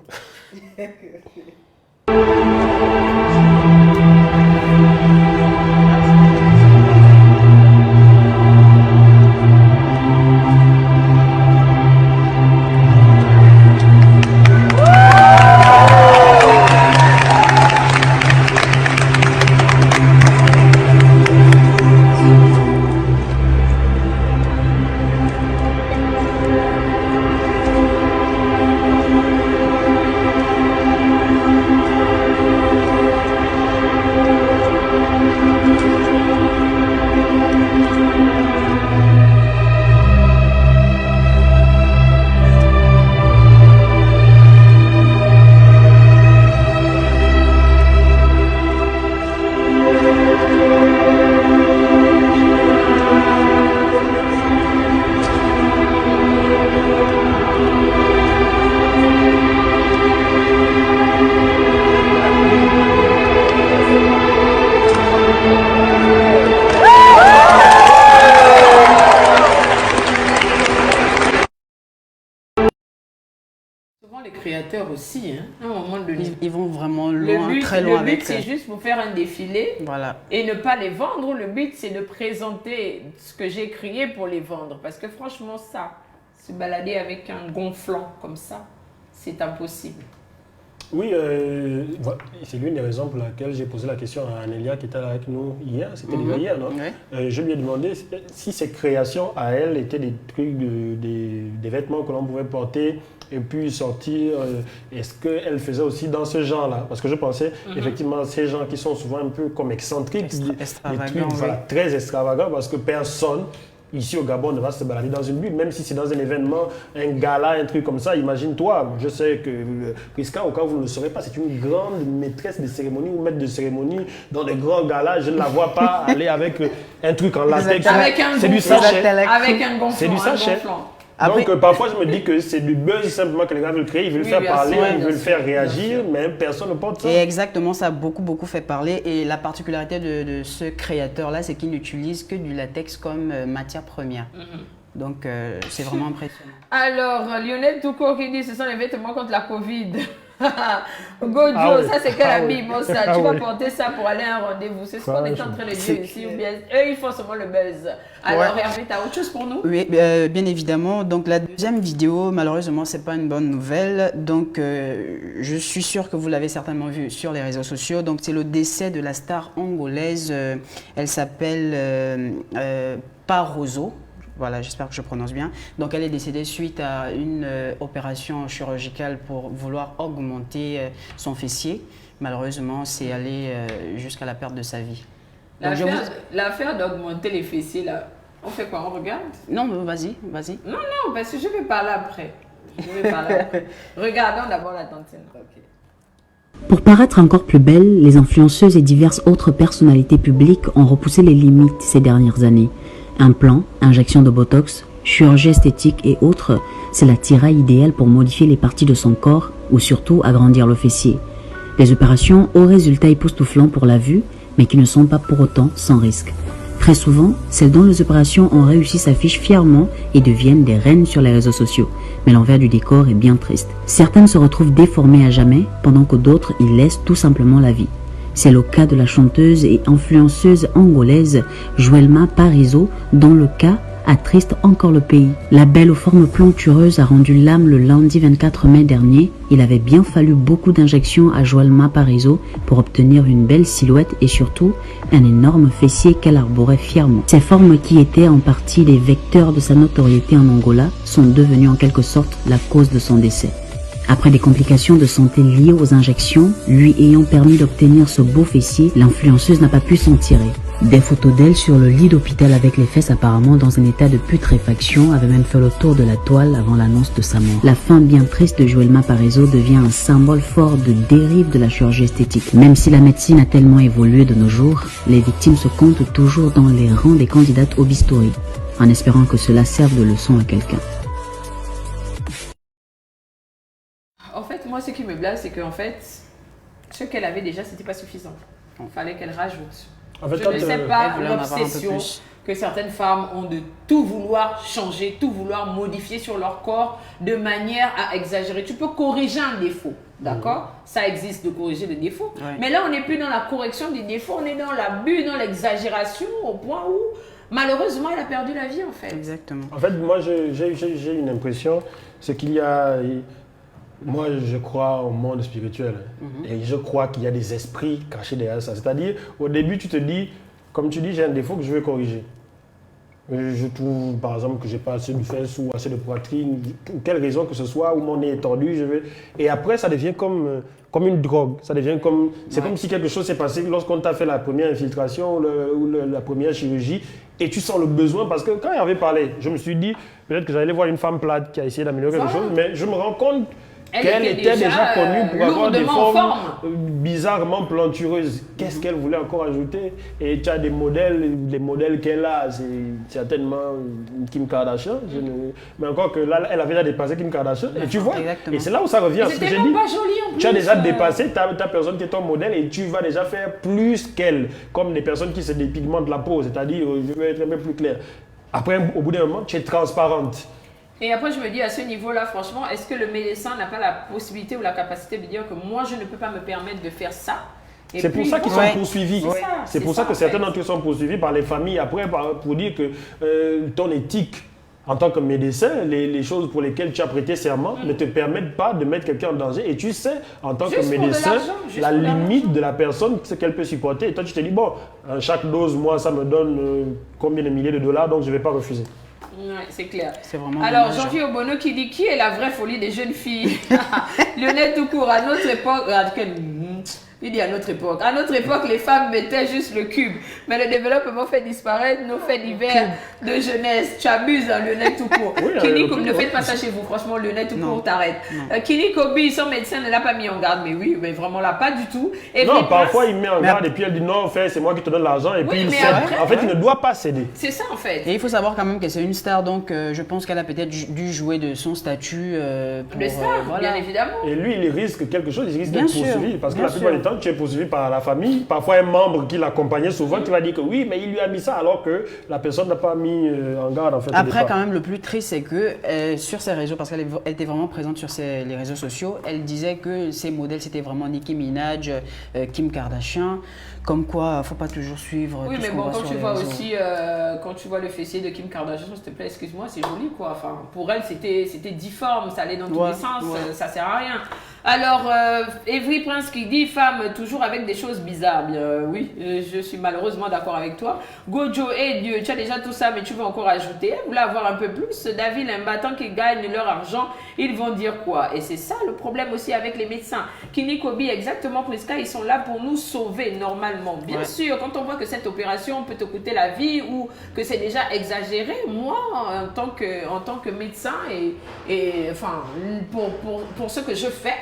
Speaker 1: créateurs aussi, hein, à un moment donné.
Speaker 3: Ils vont vraiment loin, très loin.
Speaker 1: Le but, c'est juste pour faire un défilé et ne pas les vendre. Le but, c'est de présenter ce que j'ai créé pour les vendre. Parce que franchement, ça, se balader avec un gonflant comme ça, c'est impossible.
Speaker 2: Oui, c'est l'une des raisons pour laquelle j'ai posé la question à Anélia qui était là avec nous hier. C'était hier, non? Je lui ai demandé si ses créations à elle étaient des trucs, des vêtements que l'on pouvait porter et puis sortir. Est-ce qu'elle faisait aussi dans ce genre-là? Parce que je pensais, effectivement, ces gens qui sont souvent un peu comme excentriques, des trucs très extravagants parce que personne ici au Gabon ne va se balader dans une bulle, même si c'est dans un événement, un gala, un truc comme ça. Imagine-toi, je sais que Priska, au cas où vous ne le saurez pas, c'est une grande maîtresse de cérémonie ou maître de cérémonie dans des grands galas. Je ne la vois pas aller avec un truc en latex. C'est du sachet.
Speaker 1: Avec un gonflant.
Speaker 2: C'est du sachet. Donc parfois je me dis que c'est du buzz simplement que les gars veulent créer, ils veulent faire parler, ils veulent faire réagir, mais personne ne porte ça.
Speaker 3: Et exactement, ça a beaucoup fait parler. Et la particularité de ce créateur-là, c'est qu'il n'utilise que du latex comme matière première. Donc c'est vraiment impressionnant.
Speaker 1: Alors, Lionel Touko qui dit ce sont les vêtements contre la Covid. Gojo, ça c'est quel habillement ça? Tu vas porter ça pour aller à un rendez-vous. C'est ce qu'on est en train de dire ici. Ou bien eux, ils font seulement le buzz. Alors, Hervé, tu as autre chose pour nous?
Speaker 3: Oui, bien évidemment. Donc, la deuxième vidéo, malheureusement, ce n'est pas une bonne nouvelle. Donc, je suis sûr que vous l'avez certainement vu sur les réseaux sociaux. Donc, c'est le décès de la star angolaise. Elle s'appelle Paroso. Voilà, j'espère que je prononce bien. Donc, elle est décédée suite à une opération chirurgicale pour vouloir augmenter son fessier. Malheureusement, c'est allé jusqu'à la perte de sa vie.
Speaker 1: L'affaire d'augmenter les fessiers, là, on fait quoi? On regarde?
Speaker 3: Non, vas-y.
Speaker 1: Non, parce que je vais parler après. Regardons d'abord la tantine. Okay.
Speaker 6: Pour paraître encore plus belle, les influenceuses et diverses autres personnalités publiques ont repoussé les limites ces dernières années. Implants, injections de botox, chirurgie esthétique et autres, c'est la tiraille idéale pour modifier les parties de son corps ou surtout agrandir le fessier. Des opérations aux résultats époustouflants pour la vue, mais qui ne sont pas pour autant sans risque. Très souvent, celles dont les opérations ont réussi s'affichent fièrement et deviennent des reines sur les réseaux sociaux. Mais l'envers du décor est bien triste. Certaines se retrouvent déformées à jamais, pendant que d'autres y laissent tout simplement la vie. C'est le cas de la chanteuse et influenceuse angolaise Joelma Parizo, dont le cas attriste encore le pays. La belle aux formes plantureuses a rendu l'âme le lundi 24 mai dernier. Il avait bien fallu beaucoup d'injections à Joelma Parizo pour obtenir une belle silhouette et surtout un énorme fessier qu'elle arborait fièrement. Ces formes qui étaient en partie les vecteurs de sa notoriété en Angola sont devenues en quelque sorte la cause de son décès. Après des complications de santé liées aux injections, lui ayant permis d'obtenir ce beau fessier, l'influenceuse n'a pas pu s'en tirer. Des photos d'elle sur le lit d'hôpital avec les fesses apparemment dans un état de putréfaction avaient même fait le tour de la toile avant l'annonce de sa mort. La fin bien triste de Joelma Parizo devient un symbole fort de dérive de la chirurgie esthétique. Même si la médecine a tellement évolué de nos jours, les victimes se comptent toujours dans les rangs des candidates au bistouri, en espérant que cela serve de leçon à quelqu'un.
Speaker 1: En fait, moi, ce qui me blase, c'est qu'en fait, ce qu'elle avait déjà, c'était pas suffisant. Il fallait qu'elle rajoute. En fait, je ne sais pas l'obsession que certaines femmes ont de tout vouloir changer, tout vouloir modifier sur leur corps de manière à exagérer. Tu peux corriger un défaut, d'accord? Ça existe de corriger des défauts. Ouais. Mais là, on n'est plus dans la correction des défauts, on est dans l'abus, dans l'exagération, au point où, malheureusement, elle a perdu la vie, en fait.
Speaker 3: Exactement.
Speaker 2: En fait, moi, j'ai une impression, c'est qu'il y a... Moi, je crois au monde spirituel et je crois qu'il y a des esprits cachés derrière ça. C'est-à-dire, au début, tu te dis, comme tu dis, j'ai un défaut que je veux corriger. Je trouve, par exemple, que je n'ai pas assez de fesses ou assez de poitrine, pour quelle raison que ce soit, ou mon nez est tordu. Et après, ça devient comme une drogue. Ça devient comme... C'est comme si quelque chose s'est passé lorsqu'on t'a fait la première infiltration ou la première chirurgie et tu sens le besoin. Parce que quand il avait parlé, je me suis dit, peut-être que j'allais voir une femme plate qui a essayé d'améliorer quelque chose, mais je me rends compte qu'elle était déjà connue pour avoir des formes bizarrement plantureuses. Qu'est-ce qu'elle voulait encore ajouter? Et tu as des modèles qu'elle a, c'est certainement Kim Kardashian. Mais encore que là, elle avait déjà dépassé Kim Kardashian. Et tu vois, et c'est là où ça revient à ce que j'ai dit.
Speaker 1: Pas joli en plus.
Speaker 2: Tu as déjà dépassé ta personne qui est ton modèle et tu vas déjà faire plus qu'elle. Comme des personnes qui se dépigmentent la peau, c'est-à-dire, je vais être un peu plus clair. Après, au bout d'un moment, tu es transparente.
Speaker 1: Et après, je me dis, à ce niveau-là, franchement, est-ce que le médecin n'a pas la possibilité ou la capacité de dire que moi, je ne peux pas me permettre de faire ça?
Speaker 2: C'est pour ça qu'ils sont poursuivis. C'est pour ça que certains d'entre eux sont poursuivis par les familles après pour dire que ton éthique en tant que médecin, les choses pour lesquelles tu as prêté serment ne te permettent pas de mettre quelqu'un en danger. Et tu sais, en tant que médecin, la limite de la personne, c'est qu'elle peut supporter. Et toi, tu te dis, bon, chaque dose, moi, ça me donne combien de milliers de dollars, donc je ne vais pas refuser.
Speaker 1: Ouais, c'est clair.
Speaker 3: C'est vraiment
Speaker 1: Alors,
Speaker 3: dommage.
Speaker 1: Jean-Pierre Obono qui dit qui est la vraie folie des jeunes filles? Lionel Toucourt, à notre époque, il dit à notre époque, les femmes mettaient juste le cube. Mais le développement fait disparaître nos faits divers de jeunesse. Tu abuses, hein, Lionel Toucourt. Kini, comme ne faites pas ça chez vous, franchement, Lionel Toucourt, t'arrête. Kini Kobi, son médecin ne l'a pas mis en garde. Mais oui, mais vraiment là, pas du tout. Et
Speaker 2: non, parfois il met en garde et puis elle dit non, c'est moi qui te donne l'argent. Et puis il cède. En fait, il ne doit pas céder.
Speaker 1: C'est ça, en fait.
Speaker 3: Et il faut savoir quand même que c'est une star, donc je pense qu'elle a peut-être dû jouer de son statut. Pour,
Speaker 1: le star, bien évidemment.
Speaker 2: Et lui, il risque quelque chose, il risque d'être poursuivi. Parce que la plupart du temps, tu es poursuivi par la famille, parfois un membre qui l'accompagnait souvent, tu vas dire que oui, mais il lui a mis ça alors que la personne n'a pas mis en garde en fait.
Speaker 3: Après, quand même, le plus triste, c'est que sur ses réseaux, parce qu'elle était vraiment présente sur les réseaux sociaux, elle disait que ses modèles, c'était vraiment Nicki Minaj, Kim Kardashian, comme quoi, faut pas toujours suivre.
Speaker 1: Oui,
Speaker 3: tout
Speaker 1: mais
Speaker 3: ce qu'on
Speaker 1: bon,
Speaker 3: voit
Speaker 1: quand
Speaker 3: sur
Speaker 1: tu
Speaker 3: les
Speaker 1: vois
Speaker 3: réseaux.
Speaker 1: aussi, quand tu vois le fessier de Kim Kardashian, s'il te plaît, excuse-moi, c'est joli quoi. Enfin, pour elle, c'était difforme, ça allait dans tous les sens, ça sert à rien. Alors, Evry Prince qui dit femme toujours avec des choses bizarres. Bien, oui, je suis malheureusement d'accord avec toi. Gojo, Dieu, tu as déjà tout ça, mais tu veux encore ajouter. Vous voulez avoir un peu plus? David, un battant qui gagne leur argent, ils vont dire quoi? Et c'est ça le problème aussi avec les médecins. Kini Kobi, exactement, Priska, ils sont là pour nous sauver normalement. Bien sûr, quand on voit que cette opération peut te coûter la vie ou que c'est déjà exagéré, moi, en tant que médecin et enfin, pour ce que je fais,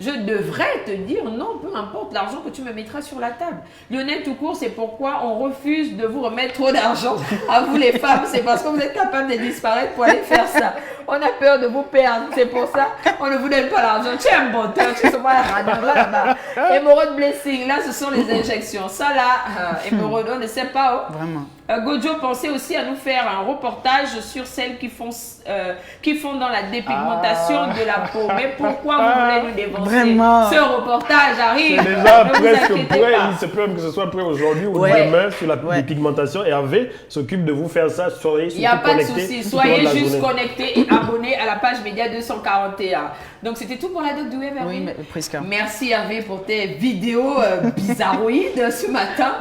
Speaker 1: je devrais te dire non, peu importe l'argent que tu me mettras sur la table. Lionel Toucourt, c'est pourquoi on refuse de vous remettre trop d'argent à vous les femmes. C'est parce que vous êtes capables de disparaître pour aller faire ça. On a peur de vous perdre. C'est pour ça on ne vous donne pas l'argent. Tu es un menteur, tu es souvent un radin là-bas. Emerald Blessing, là, ce sont les injections. Ça là, Emerald, on ne sait pas. Oh.
Speaker 3: Vraiment.
Speaker 1: Gojo pensait aussi à nous faire un reportage sur celles qui font dans la dépigmentation de la peau. Mais pourquoi vous voulez nous dévancer?
Speaker 3: Vraiment.
Speaker 1: Ce reportage arrive.
Speaker 2: C'est déjà
Speaker 1: Ne vous
Speaker 2: presque
Speaker 1: inquiétez
Speaker 2: prêt,
Speaker 1: pas.
Speaker 2: il se peut même que ce soit prêt aujourd'hui ou demain sur la dépigmentation. Et Hervé s'occupe de vous faire ça. Soyez
Speaker 1: Il n'y a pas de
Speaker 2: connectés
Speaker 1: souci.
Speaker 2: tout au long de
Speaker 1: Soyez
Speaker 2: la
Speaker 1: juste
Speaker 2: journée.
Speaker 1: connectés et abonnés à la page Média 241. Donc c'était tout pour la doc du web, Hervé.
Speaker 3: Oui, mais Priska.
Speaker 1: Merci Hervé pour tes vidéos bizarroïdes ce matin.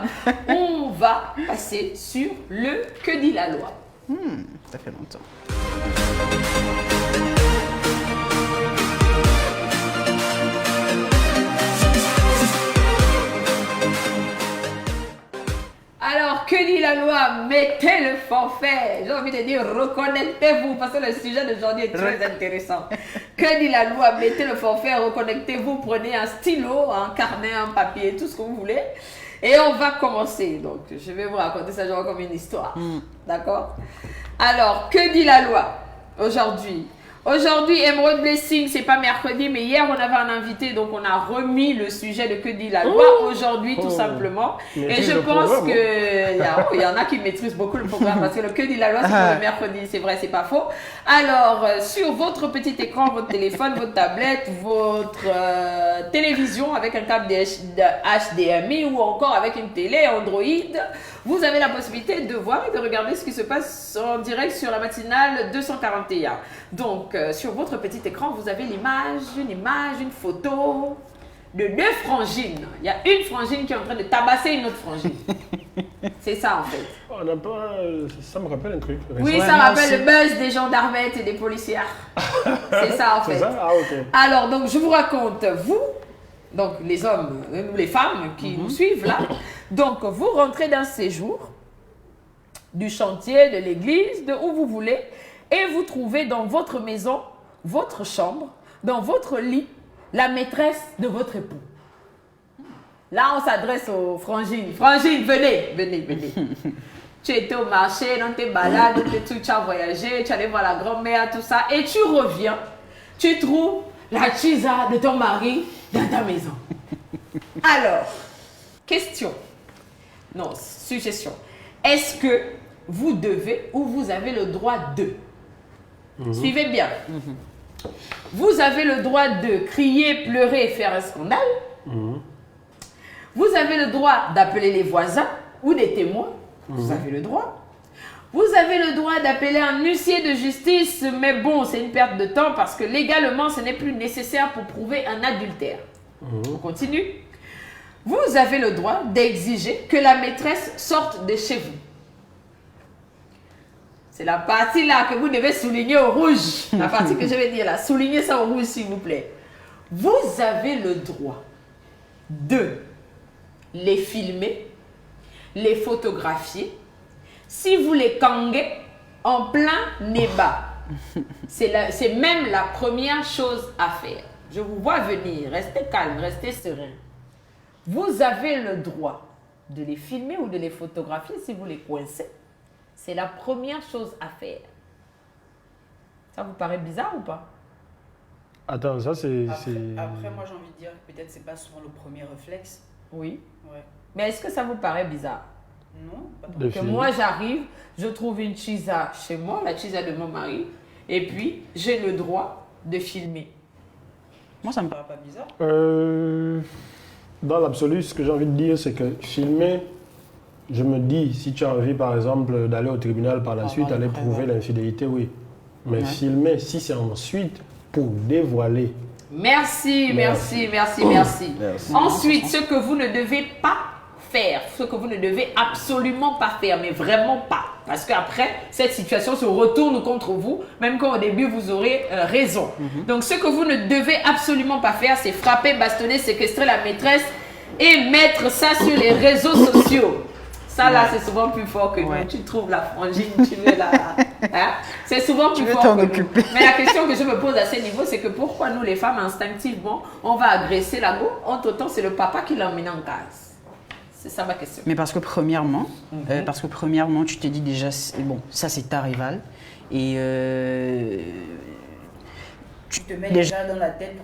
Speaker 1: On va passer sur le Que dit la loi.
Speaker 3: Ça fait longtemps.
Speaker 1: Alors, que dit la loi? Mettez le forfait. J'ai envie de dire, reconnectez-vous parce que le sujet d'aujourd'hui est très intéressant. Que dit la loi? Mettez le forfait, reconnectez-vous, prenez un stylo, un carnet, un papier, tout ce que vous voulez. Et on va commencer. Donc, je vais vous raconter ça genre comme une histoire. D'accord? Alors, que dit la loi aujourd'hui? Aujourd'hui, Emerald Blessing, c'est pas mercredi, mais hier, on avait un invité, donc on a remis le sujet de Que dit la loi aujourd'hui, tout simplement. Et je pense qu'il y en a qui maîtrisent beaucoup le programme, parce que le Que dit la loi, c'est pour le mercredi, c'est vrai, c'est pas faux. Alors, sur votre petit écran, votre téléphone, votre tablette, votre télévision avec un câble HDMI ou encore avec une télé Android, vous avez la possibilité de voir et de regarder ce qui se passe en direct sur la matinale 241. Donc, sur votre petit écran, vous avez une photo de deux frangines. Il y a une frangine qui est en train de tabasser une autre frangine. C'est ça, en fait.
Speaker 2: On n'a pas... Ça me rappelle un truc.
Speaker 1: Oui, ça rappelle le buzz des gendarmettes et des policières. C'est ça, en fait.
Speaker 2: C'est ça? Ah, ok.
Speaker 1: Alors, donc, je vous raconte, vous, donc les hommes ou les femmes qui nous suivent là, donc vous rentrez d'un séjour, du chantier, de l'église, de où vous voulez, et vous trouvez dans votre maison, votre chambre, dans votre lit, la maîtresse de votre époux. Là, on s'adresse aux frangines. Frangines, venez. Tu étais au marché, dans tes balades, tu as voyagé, tu allais voir la grand-mère, tout ça, et tu reviens, tu trouves la chisa de ton mari dans ta maison. Alors, question. Non, suggestion. Est-ce que vous devez ou vous avez le droit de Suivez bien. Vous avez le droit de crier, pleurer et faire un scandale. Vous avez le droit d'appeler les voisins ou des témoins. Vous avez le droit. Vous avez le droit d'appeler un huissier de justice, mais bon, c'est une perte de temps parce que légalement, ce n'est plus nécessaire pour prouver un adultère. On continue. Vous avez le droit d'exiger que la maîtresse sorte de chez vous. C'est la partie là que vous devez souligner au rouge. La partie que je vais dire là. Soulignez ça au rouge, s'il vous plaît. Vous avez le droit de les filmer, les photographier, si vous les kanguez en plein débat. C'est même la première chose à faire. Je vous vois venir. Restez calme, restez serein. Vous avez le droit de les filmer ou de les photographier si vous les coincez. C'est la première chose à faire. Ça vous paraît bizarre ou pas?
Speaker 2: Attends, ça c'est...
Speaker 3: Après, moi j'ai envie de dire que peut-être c'est pas souvent le premier réflexe.
Speaker 1: Oui.
Speaker 3: Ouais.
Speaker 1: Mais est-ce que ça vous paraît bizarre?
Speaker 3: Non, pas tant.
Speaker 1: Que moi j'arrive, je trouve une chisa chez moi, la chisa de mon mari, et puis j'ai le droit de filmer.
Speaker 3: Moi ça me paraît pas bizarre.
Speaker 2: Dans l'absolu, ce que j'ai envie de dire, c'est que filmer, je me dis, si tu as envie par exemple d'aller au tribunal par la suite, aller prouver l'infidélité, oui. Mais filmer, si c'est ensuite pour dévoiler.
Speaker 1: Merci. Ensuite, ce que vous ne devez pas faire, ce que vous ne devez absolument pas faire, mais vraiment pas. Parce qu'après, cette situation se retourne contre vous, même quand au début, vous aurez raison. Donc, ce que vous ne devez absolument pas faire, c'est frapper, bastonner, séquestrer la maîtresse et mettre ça sur les réseaux sociaux. Ça, là, c'est souvent plus fort que nous. Tu trouves la frangine, tu veux la... Hein? C'est souvent plus fort que nous. Mais la question que je me pose à ce niveau, c'est que pourquoi nous, les femmes, instinctivement, on va agresser la go, entre-temps, c'est le papa qui l'a emmené en case. C'est ça ma question.
Speaker 3: Mais parce que premièrement, tu te dis déjà, bon, ça c'est ta rivale. Et tu te mets déjà dans la tête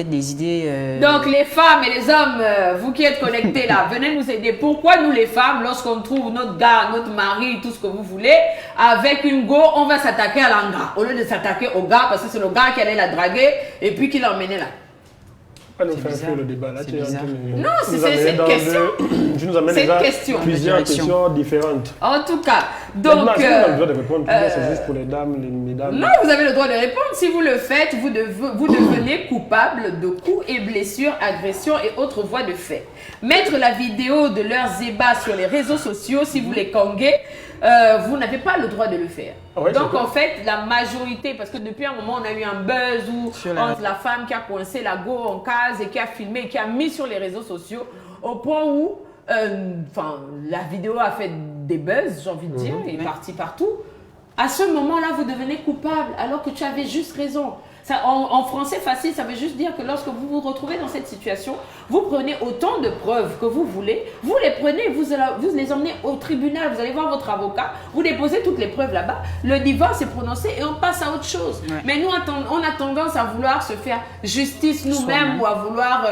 Speaker 3: des idées.
Speaker 1: Donc les femmes et les hommes, vous qui êtes connectés là, venez nous aider. Pourquoi nous les femmes, lorsqu'on trouve notre gars, notre mari, tout ce que vous voulez, avec une go, on va s'attaquer à l'anga au lieu de s'attaquer au gars parce que c'est le gars qui allait la draguer et puis qui l'a emmené là.
Speaker 2: Pas nous faire fuir le débat là.
Speaker 1: Non, c'est une question.
Speaker 2: Tu nous amènes déjà plusieurs questions différentes.
Speaker 1: En tout cas, donc...
Speaker 2: Est-ce qu'on a le droit de répondre? C'est juste pour les dames, les dames.
Speaker 1: Non, vous avez le droit de répondre. Si vous le faites, vous devenez coupable de coups et blessures, agressions et autres voies de fait. Mettre la vidéo de leurs ébats sur les réseaux sociaux, si vous les kanguez, vous n'avez pas le droit de le faire.
Speaker 2: Ouais,
Speaker 1: donc en fait, la majorité, parce que depuis un moment, on a eu un buzz entre la femme qui a coincé la go en case et qui a filmé et qui a mis sur les réseaux sociaux, au point où la vidéo a fait des buzz, j'ai envie de dire, et est partie partout. À ce moment-là, vous devenez coupable alors que tu avais juste raison. Ça, en français facile, ça veut juste dire que lorsque vous vous retrouvez dans cette situation, vous prenez autant de preuves que vous voulez, vous les prenez, vous les emmenez au tribunal, vous allez voir votre avocat, vous déposez toutes les preuves là-bas, le divorce est prononcé et on passe à autre chose. Ouais. Mais nous, on a tendance à vouloir se faire justice nous-mêmes ou à vouloir,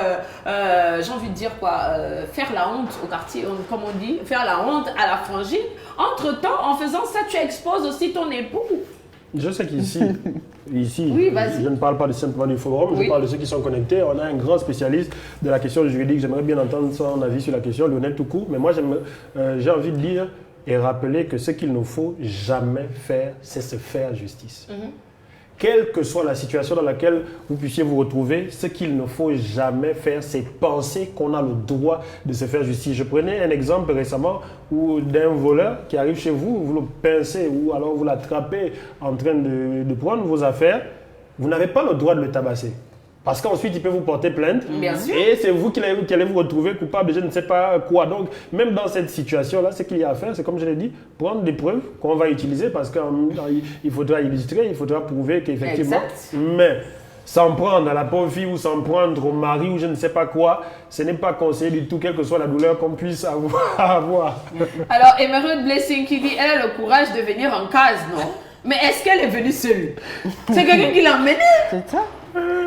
Speaker 1: j'ai envie de dire quoi, faire la honte au quartier, comme on dit, faire la honte à la frangine. Entre-temps, en faisant ça, tu exposes aussi ton époux.
Speaker 2: Je sais qu'ici,
Speaker 1: oui,
Speaker 2: je ne parle pas simplement du forum, je parle de ceux qui sont connectés. On a un grand spécialiste de la question juridique. J'aimerais bien entendre son avis sur la question, Lionel Toukou. Mais moi, j'ai envie de dire et rappeler que ce qu'il ne faut jamais faire, c'est se faire justice. Quelle que soit la situation dans laquelle vous puissiez vous retrouver, ce qu'il ne faut jamais faire, c'est penser qu'on a le droit de se faire justice. Je prenais un exemple récemment d'un voleur qui arrive chez vous, vous le pincez ou alors vous l'attrapez en train de prendre vos affaires. Vous n'avez pas le droit de le tabasser. Parce qu'ensuite, il peut vous porter plainte.
Speaker 1: Bien sûr.
Speaker 2: Et c'est vous qui allez vous retrouver coupable de je ne sais pas quoi. Donc, même dans cette situation-là, ce qu'il y a à faire, c'est comme je l'ai dit, prendre des preuves qu'on va utiliser parce qu'il faudra illustrer, il faudra prouver qu'effectivement... Mais s'en prendre à la pauvre fille ou s'en prendre au mari ou je ne sais pas quoi, ce n'est pas conseillé du tout, quelle que soit la douleur qu'on puisse avoir.
Speaker 1: Alors, Emerald Blessing qui dit, elle a le courage de venir en case, non? Mais est-ce qu'elle est venue seule? C'est quelqu'un qui l'a emmenée.
Speaker 3: C'est ça.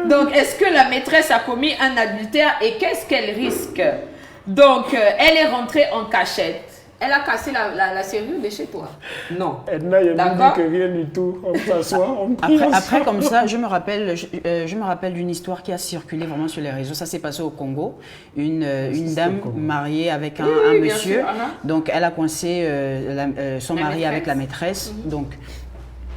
Speaker 1: Donc, est-ce que la maîtresse a commis un adultère et qu'est-ce qu'elle risque? Donc, elle est rentrée en cachette. Elle a cassé la serrure de chez toi. Non.
Speaker 2: Edna, il me dit que rien du tout. On s'assoit, on prie
Speaker 3: après, comme ça, je me rappelle d'une histoire qui a circulé vraiment sur les réseaux. Ça s'est passé au Congo. Une dame mariée avec un monsieur.
Speaker 1: Sûr,
Speaker 3: donc, elle a coincé son mari avec la maîtresse. Donc,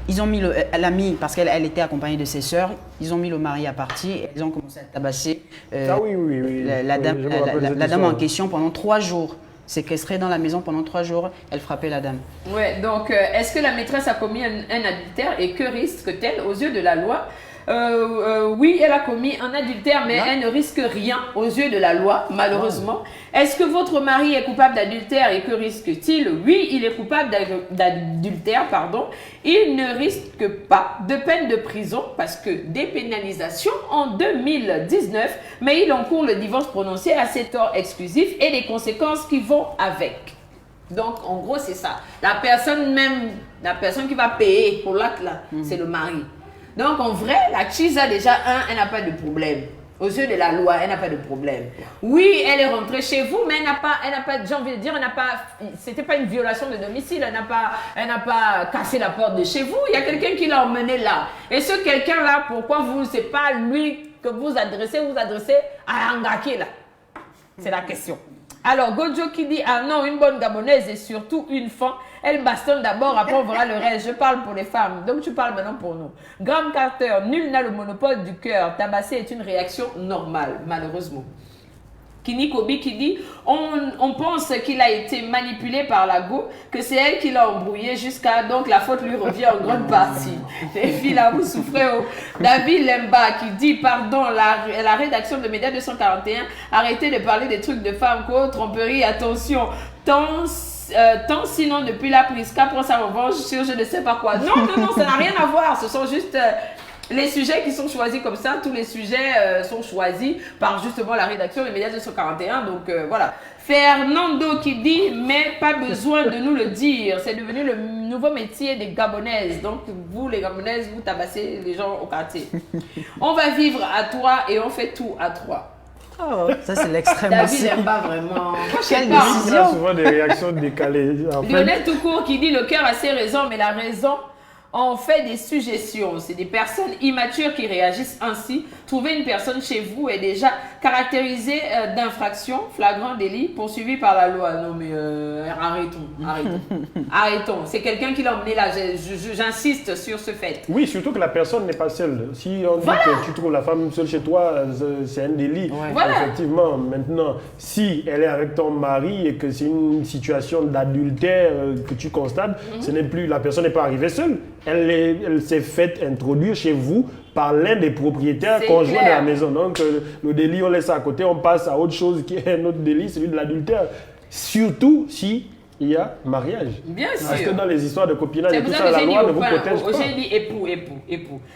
Speaker 3: ils ont mis elle a mis, parce qu'elle était accompagnée de ses sœurs, ils ont mis le mari à partie et ils ont commencé à tabasser la dame en question pendant 3 jours. Séquestrée dans la maison pendant 3 jours, elle frappait la dame.
Speaker 1: Ouais, donc est-ce que la maîtresse a commis un adultère et que risque-t-elle aux yeux de la loi? Oui, elle a commis un adultère, mais elle ne risque rien aux yeux de la loi, malheureusement. Est-ce que votre mari est coupable d'adultère et que risque-t-il? Oui, il est coupable d'adultère, pardon. Il ne risque pas de peine de prison parce que dépénalisation en 2019, mais il encourt le divorce prononcé à ses torts exclusifs et les conséquences qui vont avec. Donc, en gros, c'est ça. La personne qui va payer pour l'acte, là, c'est le mari. Donc, en vrai, la Chiza, déjà, elle n'a pas de problème. Aux yeux de la loi, elle n'a pas de problème. Oui, elle est rentrée chez vous, mais elle n'a pas, j'ai envie de dire, c'était pas une violation de domicile, elle n'a pas cassé la porte de chez vous. Il y a quelqu'un qui l'a emmené là. Et ce quelqu'un-là, pourquoi c'est pas lui que vous adressez à Angaki là? C'est la question. Alors, Gojo qui dit, ah non, une bonne Gabonaise et surtout une femme, elle bastonne d'abord, après on verra le reste. Je parle pour les femmes, donc tu parles maintenant pour nous. Graham Carter, nul n'a le monopole du cœur. Tabasser est une réaction normale, malheureusement. Kini Kobi qui dit, on pense qu'il a été manipulé par la go, que c'est elle qui l'a embrouillé jusqu'à, donc la faute lui revient en grande partie. Les filles là, vous souffrez. David Lemba qui dit, pardon, la rédaction de Média 241, arrêtez de parler des trucs de femmes, tromperie, attention, tant sinon depuis la prise, prend sa revanche sur je ne sais pas quoi. Non, ça n'a rien à voir, ce sont juste... les sujets qui sont choisis comme ça, tous les sujets sont choisis par justement la rédaction des Médias 241. Donc voilà. Fernando qui dit, mais pas besoin de nous le dire. C'est devenu le nouveau métier des Gabonaises. Donc vous les Gabonaises, vous tabassez les gens au quartier. On va vivre à 3 et on fait tout à 3.
Speaker 3: Oh, ça c'est l'extrême.
Speaker 1: David n'aime pas vraiment.
Speaker 3: Quelle
Speaker 2: Il y a
Speaker 3: décision.
Speaker 2: souvent des réactions décalées.
Speaker 1: Lionel Toucourt qui dit, le cœur a ses raisons, mais la raison en fait des suggestions. C'est des personnes immatures qui réagissent ainsi. Trouver une personne chez vous est déjà caractérisé d'infraction, flagrant délit, poursuivi par la loi. Non mais arrêtons. C'est quelqu'un qui l'a emmené là. J'insiste sur ce fait.
Speaker 2: Oui, surtout que la personne n'est pas seule. Si on dit que tu trouves la femme seule chez toi, c'est un délit.
Speaker 3: Ouais.
Speaker 1: Voilà.
Speaker 2: Effectivement, maintenant, si elle est avec ton mari et que c'est une situation d'adultère que tu constates, la personne n'est pas arrivée seule. Elle s'est faite introduire chez vous par l'un des propriétaires conjoints de la maison. Donc, le délit, on laisse ça à côté, on passe à autre chose qui est un autre délit, celui de l'adultère. Surtout si il y a mariage.
Speaker 1: Bien sûr.
Speaker 2: Parce que dans les histoires de copinage et tout ça,
Speaker 1: que
Speaker 2: la
Speaker 1: j'ai
Speaker 2: loi
Speaker 1: dit
Speaker 2: ne vous protège pas.
Speaker 1: J'ai dit époux.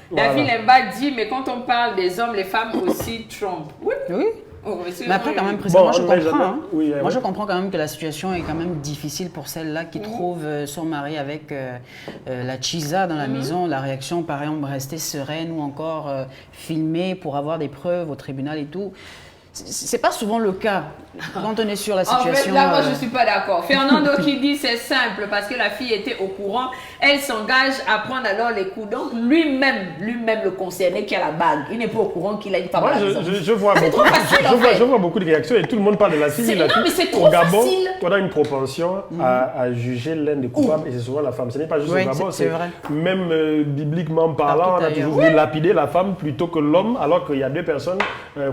Speaker 2: Voilà.
Speaker 1: David Lemba dit, mais quand on parle des hommes, les femmes aussi trompent. Oui.
Speaker 3: Mais après, quand même, précisément, je comprends.
Speaker 2: Hein. Oui,
Speaker 3: moi, je comprends quand même que la situation est quand même difficile pour celle-là qui trouve son mari avec la Chiza dans la maison. La réaction, par exemple, rester sereine ou encore filmer pour avoir des preuves au tribunal et tout. C'est pas souvent le cas quand on est sur la situation.
Speaker 1: En fait, là, moi, je suis pas d'accord. Fernando qui dit c'est simple parce que la fille était au courant. Elle s'engage à prendre alors les coups. Donc, lui-même le concerné qui a la bague, il n'est pas au courant qu'il a une femme.
Speaker 2: Moi, je vois beaucoup de réactions et tout le même de la fille.
Speaker 1: Non, mais c'est trop facile.
Speaker 2: On a une propension à juger l'un des coupables et c'est souvent la femme. Ce n'est pas juste au Gabon, c'est vrai. Même bibliquement parlant, on a toujours voulu lapider la femme plutôt que l'homme, alors qu'il y a 2 personnes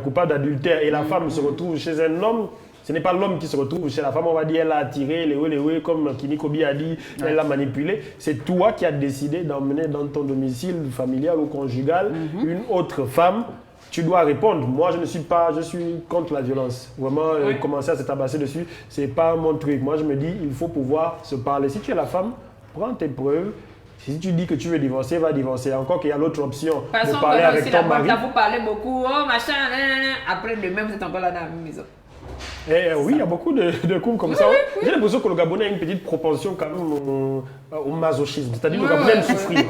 Speaker 2: coupables d'adultère. Et la femme se retrouve chez un homme, ce n'est pas l'homme qui se retrouve chez la femme, on va dire elle a attiré, les comme Kini Kobi a dit, elle l'a manipulé. C'est toi qui as décidé d'emmener dans ton domicile familial ou conjugal une autre femme. Tu dois répondre. Moi, je suis contre la violence. Vraiment, commencer à se tabasser dessus, c'est pas mon truc. Moi, je me dis, il faut pouvoir se parler. Si tu es la femme, prends tes preuves. Si tu dis que tu veux divorcer, va divorcer. Encore qu'il y a l'autre option de parler avec ton mari.
Speaker 1: Vous parlez beaucoup, machin, après demain vous êtes encore là dans la maison.
Speaker 2: Oui, il y a beaucoup de couples comme ça. J'ai l'impression que le Gabonais a une petite propension quand même au masochisme. C'est-à-dire que le Gabonais aime souffrir.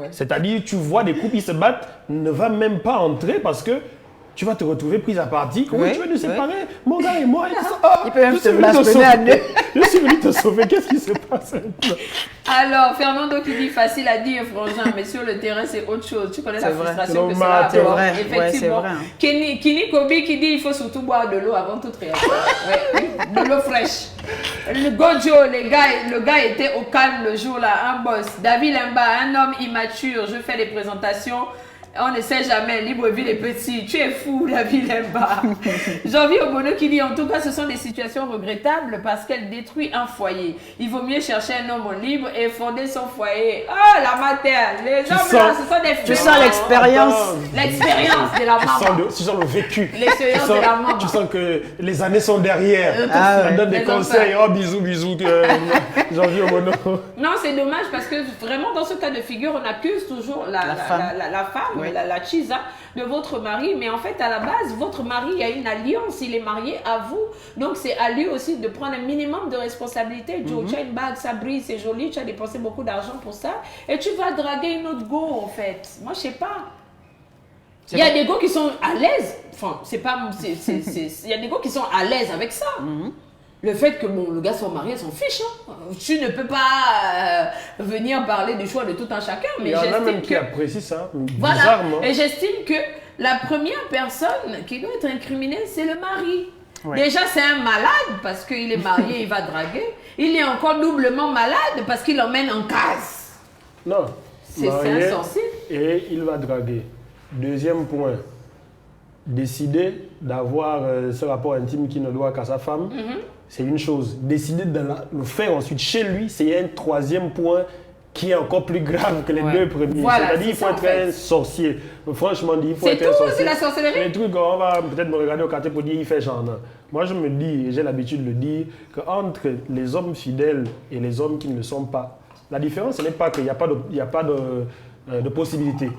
Speaker 2: C'est-à-dire tu vois des couples, ils se battent, ne va même pas entrer parce que tu vas te retrouver prise à partie. Comment tu veux nous séparer? Mon gars et moi.
Speaker 3: Il peut même se blasphémer à deux.
Speaker 2: Je suis venu te sauver. Qu'est-ce qui se passe?
Speaker 1: Alors, Fernando qui dit facile à dire, frangin, mais sur le terrain, c'est autre chose. Tu connais la frustration que cela
Speaker 3: C'est
Speaker 1: apporte.
Speaker 3: vrai,
Speaker 1: Effectivement.
Speaker 3: c'est vrai.
Speaker 1: Kini Kobi qui dit il faut surtout boire de l'eau avant toute réaction. De l'eau fraîche. Le Gojo, le gars était au calme le jour-là, un boss. David Lemba, un homme immature. Je fais des présentations. On ne sait jamais, Libreville est petit. Tu es fou, David Lemba. Jean-Vie Obono qui dit en tout cas, ce sont des situations regrettables parce qu'elles détruisent un foyer. Il vaut mieux chercher un homme libre et fonder son foyer. Oh, la matière. Les hommes là, ce sont des
Speaker 3: Tu sens l'expérience.
Speaker 1: L'expérience de la maman.
Speaker 2: Tu sens le vécu.
Speaker 1: L'expérience de la maman.
Speaker 2: Tu sens que les années sont derrière.
Speaker 3: Ah,
Speaker 2: On donne des
Speaker 1: Les
Speaker 2: conseils. Oh, bisous. Jean-Vie Obono.
Speaker 1: Non, c'est dommage parce que vraiment dans ce cas de figure, on accuse toujours la femme,
Speaker 3: Oui.
Speaker 1: la chisa de votre mari. Mais en fait, à la base, votre mari a une alliance, il est marié à vous. Donc, c'est à lui aussi de prendre un minimum de responsabilité. Joe, tu as une bague, ça brille, c'est joli, tu as dépensé beaucoup d'argent pour ça. Et tu vas draguer une autre go, en fait. Moi, je sais pas. Il y a des go qui sont à l'aise. Enfin, c'est pas... Il y a des go qui sont à l'aise avec ça. Le fait que le gars soit marié, s'en fiche. Hein. Tu ne peux pas venir parler du choix de tout un chacun. Mais
Speaker 2: Il y en a
Speaker 1: j'estime
Speaker 2: même qui
Speaker 1: que...
Speaker 2: apprécient ça,
Speaker 1: Voilà.
Speaker 2: bizarrement.
Speaker 1: Et j'estime que la première personne qui doit être incriminée, c'est le mari.
Speaker 3: Ouais.
Speaker 1: Déjà, c'est un malade parce qu'il est marié, il va draguer. Il est encore doublement malade parce qu'il emmène en case.
Speaker 2: Non.
Speaker 1: C'est
Speaker 2: Marié
Speaker 1: insensé.
Speaker 2: Et il va draguer. Deuxième point. Décider d'avoir ce rapport intime qui ne doit qu'à sa femme, c'est une chose. Décider de le faire ensuite chez lui, c'est un troisième point qui est encore plus grave que les deux premiers.
Speaker 1: Voilà,
Speaker 2: C'est-à-dire qu'il
Speaker 1: c'est
Speaker 2: faut
Speaker 1: ça,
Speaker 2: être
Speaker 1: en fait.
Speaker 2: un sorcier. Franchement, il faut
Speaker 1: C'est
Speaker 2: être un
Speaker 1: tout,
Speaker 2: sorcier.
Speaker 1: c'est la sorcellerie.
Speaker 2: Les trucs, on va peut-être me regarder au quartier pour dire il fait genre. Non. Moi, je me dis, et j'ai l'habitude de le dire, qu'entre les hommes fidèles et les hommes qui ne le sont pas, la différence, ce n'est pas qu'il n'y a pas de possibilité.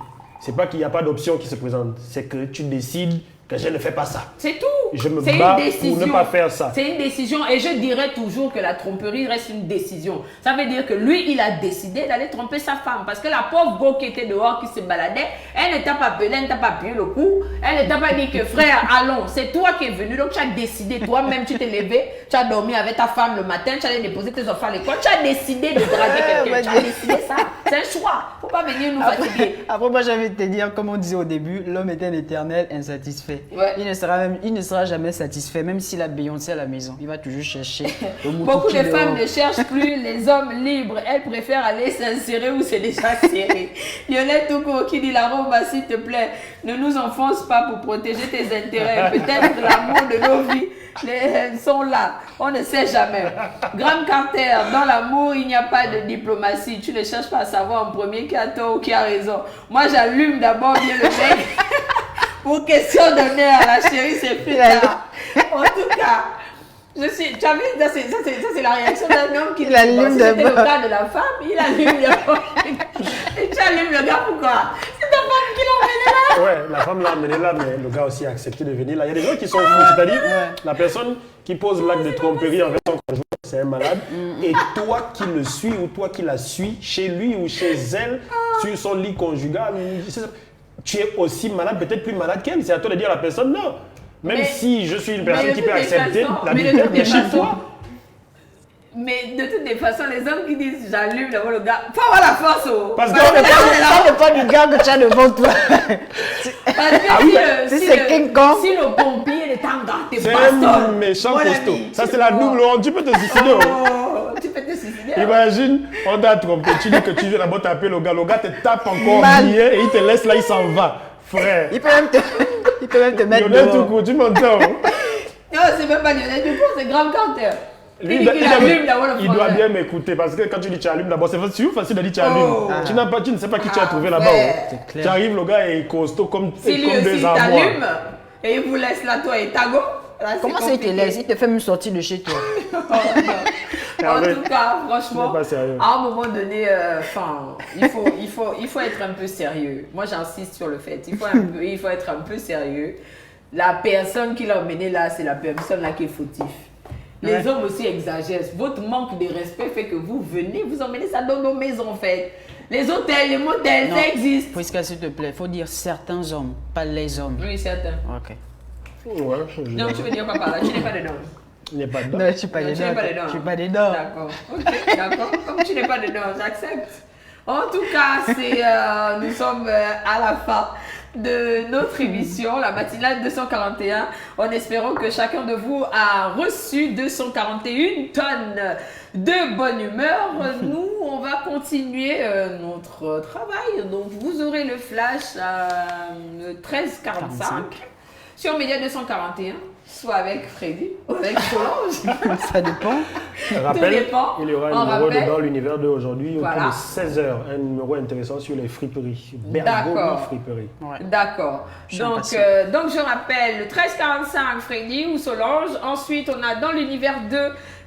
Speaker 2: C'est pas qu'il n'y a pas d'option qui se présente. C'est que tu décides que je ne fais pas ça.
Speaker 1: C'est tout.
Speaker 2: Je me
Speaker 1: C'est
Speaker 2: bats
Speaker 1: une décision.
Speaker 2: pour ne pas faire ça.
Speaker 1: C'est une décision. Et je dirais toujours que la tromperie reste une décision. Ça veut dire que lui, il a décidé d'aller tromper sa femme. Parce que la pauvre go qui était dehors, qui se baladait, elle ne t'a pas appelé, elle ne t'a pas appuyé le cou. Elle ne t'a pas dit que frère, allons. C'est toi qui es venu. Donc tu as décidé. Toi-même, tu t'es levé. Tu as dormi avec ta femme le matin. Tu allais déposer tes enfants à l'école. Tu as décidé de draguer quelqu'un. Tu as décidé ça. C'est un choix. Faut pas venir nous fatiguer.
Speaker 3: Après, moi, j'avais te dire, comme on disait au début, l'homme est un éternel insatisfait.
Speaker 1: Ouais.
Speaker 3: Il ne sera jamais satisfait, même s'il a Beyoncé à la maison. Il va toujours chercher le mouton
Speaker 1: Beaucoup
Speaker 3: qui
Speaker 1: de
Speaker 3: dehors.
Speaker 1: femmes ne cherchent plus les hommes libres. Elles préfèrent aller s'insérer où c'est déjà serré. Lionel Touko qui dit la Roma, s'il te plaît, ne nous enfonce pas pour protéger tes intérêts. Peut-être l'amour de nos vies elles sont là. On ne sait jamais. Graham Carter, dans l'amour, il n'y a pas de diplomatie. Tu ne cherches pas à savoir en premier qui a tort ou qui a raison. Moi, j'allume d'abord bien le mec. Pour question d'honneur, la chérie, c'est plus tard. En tout cas, tu as vu, ça c'est la réaction d'un homme qui
Speaker 3: Il allume
Speaker 1: si c'était le
Speaker 3: d'abord.
Speaker 1: cas de la femme, il allume d'abord. Et tu allumes le gars, pourquoi? C'est ta femme qui l'a emmené là.
Speaker 2: Ouais, la femme l'a amené là, mais le gars aussi a accepté de venir là. Il y a des gens qui sont fous, c'est-à-dire la personne qui pose l'acte de tromperie envers son conjoint, c'est un malade. Et toi qui le suis ou toi qui la suis, chez lui ou chez elle, sur son lit conjugal, tu es aussi malade, peut-être plus malade qu'elle. C'est à toi de dire à la personne non. Même
Speaker 1: Mais-
Speaker 2: si je suis une personne
Speaker 1: mais de
Speaker 2: qui peut
Speaker 1: toutes les
Speaker 2: accepter
Speaker 1: façons-
Speaker 2: la
Speaker 1: mais de
Speaker 2: vie
Speaker 1: toutes les
Speaker 2: chez
Speaker 1: façons-
Speaker 2: toi.
Speaker 1: Mais de toutes les façons, les hommes qui disent j'allume d'abord le gars, faut avoir la force. Oh.
Speaker 2: Parce que-
Speaker 1: Parce que
Speaker 3: Ça dépend du gars que tu as devant toi.
Speaker 1: Parce que
Speaker 3: Si c'est King Kong.
Speaker 1: si le pompier est en garde, t'es
Speaker 2: C'est
Speaker 1: baston.
Speaker 2: un méchant
Speaker 1: Mon
Speaker 2: costaud.
Speaker 1: ami,
Speaker 2: Ça,
Speaker 1: tu
Speaker 2: c'est la
Speaker 1: vois.
Speaker 2: double honte. Tu peux te suicider. Oh.
Speaker 1: Oh, tu peux te suicider.
Speaker 2: Imagine, on t'a trompé. Tu dis que tu viens d'abord taper le gars te tape encore
Speaker 3: Mal.
Speaker 2: bien et il te laisse là, il s'en va. Frère.
Speaker 3: Il peut même te mettre
Speaker 2: Lionel
Speaker 3: dehors.
Speaker 2: Toukou, tu m'entends?
Speaker 1: Non, c'est même pas Lionel du coup, c'est Graham Carter.
Speaker 2: Lui,
Speaker 1: Il dit qu'il allume d'abord le
Speaker 2: il doit
Speaker 1: frère.
Speaker 2: bien m'écouter parce que quand tu dis tu allumes d'abord, c'est facile de dire tu allumes.
Speaker 1: Oh.
Speaker 2: Tu ne sais pas qui tu as trouvé là-bas.
Speaker 1: frère.
Speaker 2: Oh.
Speaker 3: C'est clair.
Speaker 2: Tu arrives, le gars est costaud comme
Speaker 1: Si lui aussi
Speaker 2: deux
Speaker 1: il
Speaker 2: armoires.
Speaker 1: t'allume et il vous laisse là, toi et Tago. là, c'est
Speaker 3: Comment ça, il te
Speaker 1: compliqué.
Speaker 3: laisse? Il te fait même sortir de chez toi.
Speaker 1: En
Speaker 2: vrai.
Speaker 1: tout cas, franchement,
Speaker 2: C'est pas sérieux.
Speaker 1: à un moment donné, il faut être un peu sérieux. Moi, j'insiste sur le fait. Il faut être un peu sérieux. La personne qui l'a emmené là, c'est la personne là qui est fautif. Les
Speaker 3: Ouais.
Speaker 1: hommes aussi exagèrent. Votre manque de respect fait que vous venez, vous emmenez ça dans nos maisons en fait. Les hôtels, les motels,
Speaker 3: Non.
Speaker 1: ça existe.
Speaker 3: Prisca, s'il te plaît, il faut dire certains hommes, pas les hommes.
Speaker 1: Oui, certain.
Speaker 3: Ok.
Speaker 2: Ouais,
Speaker 1: Donc tu veux dire quoi par là? Tu n'es pas dedans.
Speaker 2: Il n'est pas dedans.
Speaker 3: Non, je suis pas
Speaker 1: Non, tu
Speaker 3: dedans.
Speaker 1: n'es pas dedans.
Speaker 3: Je suis pas dedans.
Speaker 1: D'accord. Ok, d'accord. Comme tu n'es pas dedans, j'accepte. En tout cas, nous sommes à la fin de notre émission, la matinale 241, en espérant que chacun de vous a reçu 241 tonnes de bonne humeur. Nous, on va continuer notre travail. Donc, vous aurez le flash à 13h45 sur Média 241. Soit avec Freddy, ou avec Solange.
Speaker 3: Ça dépend.
Speaker 2: Rappel,
Speaker 1: dépend.
Speaker 2: il y aura
Speaker 1: On
Speaker 2: un numéro
Speaker 1: rappelle.
Speaker 2: dans l'univers d'aujourd'hui,
Speaker 1: Voilà.
Speaker 2: autour de 16h. Un numéro intéressant sur les friperies.
Speaker 1: D'accord.
Speaker 2: Bergomi friperie.
Speaker 3: Ouais.
Speaker 1: D'accord.
Speaker 3: suis
Speaker 1: Donc,
Speaker 3: impatient.
Speaker 1: donc, je rappelle, le 13h45, Freddy ou Solange. Ensuite, on a dans l'univers 2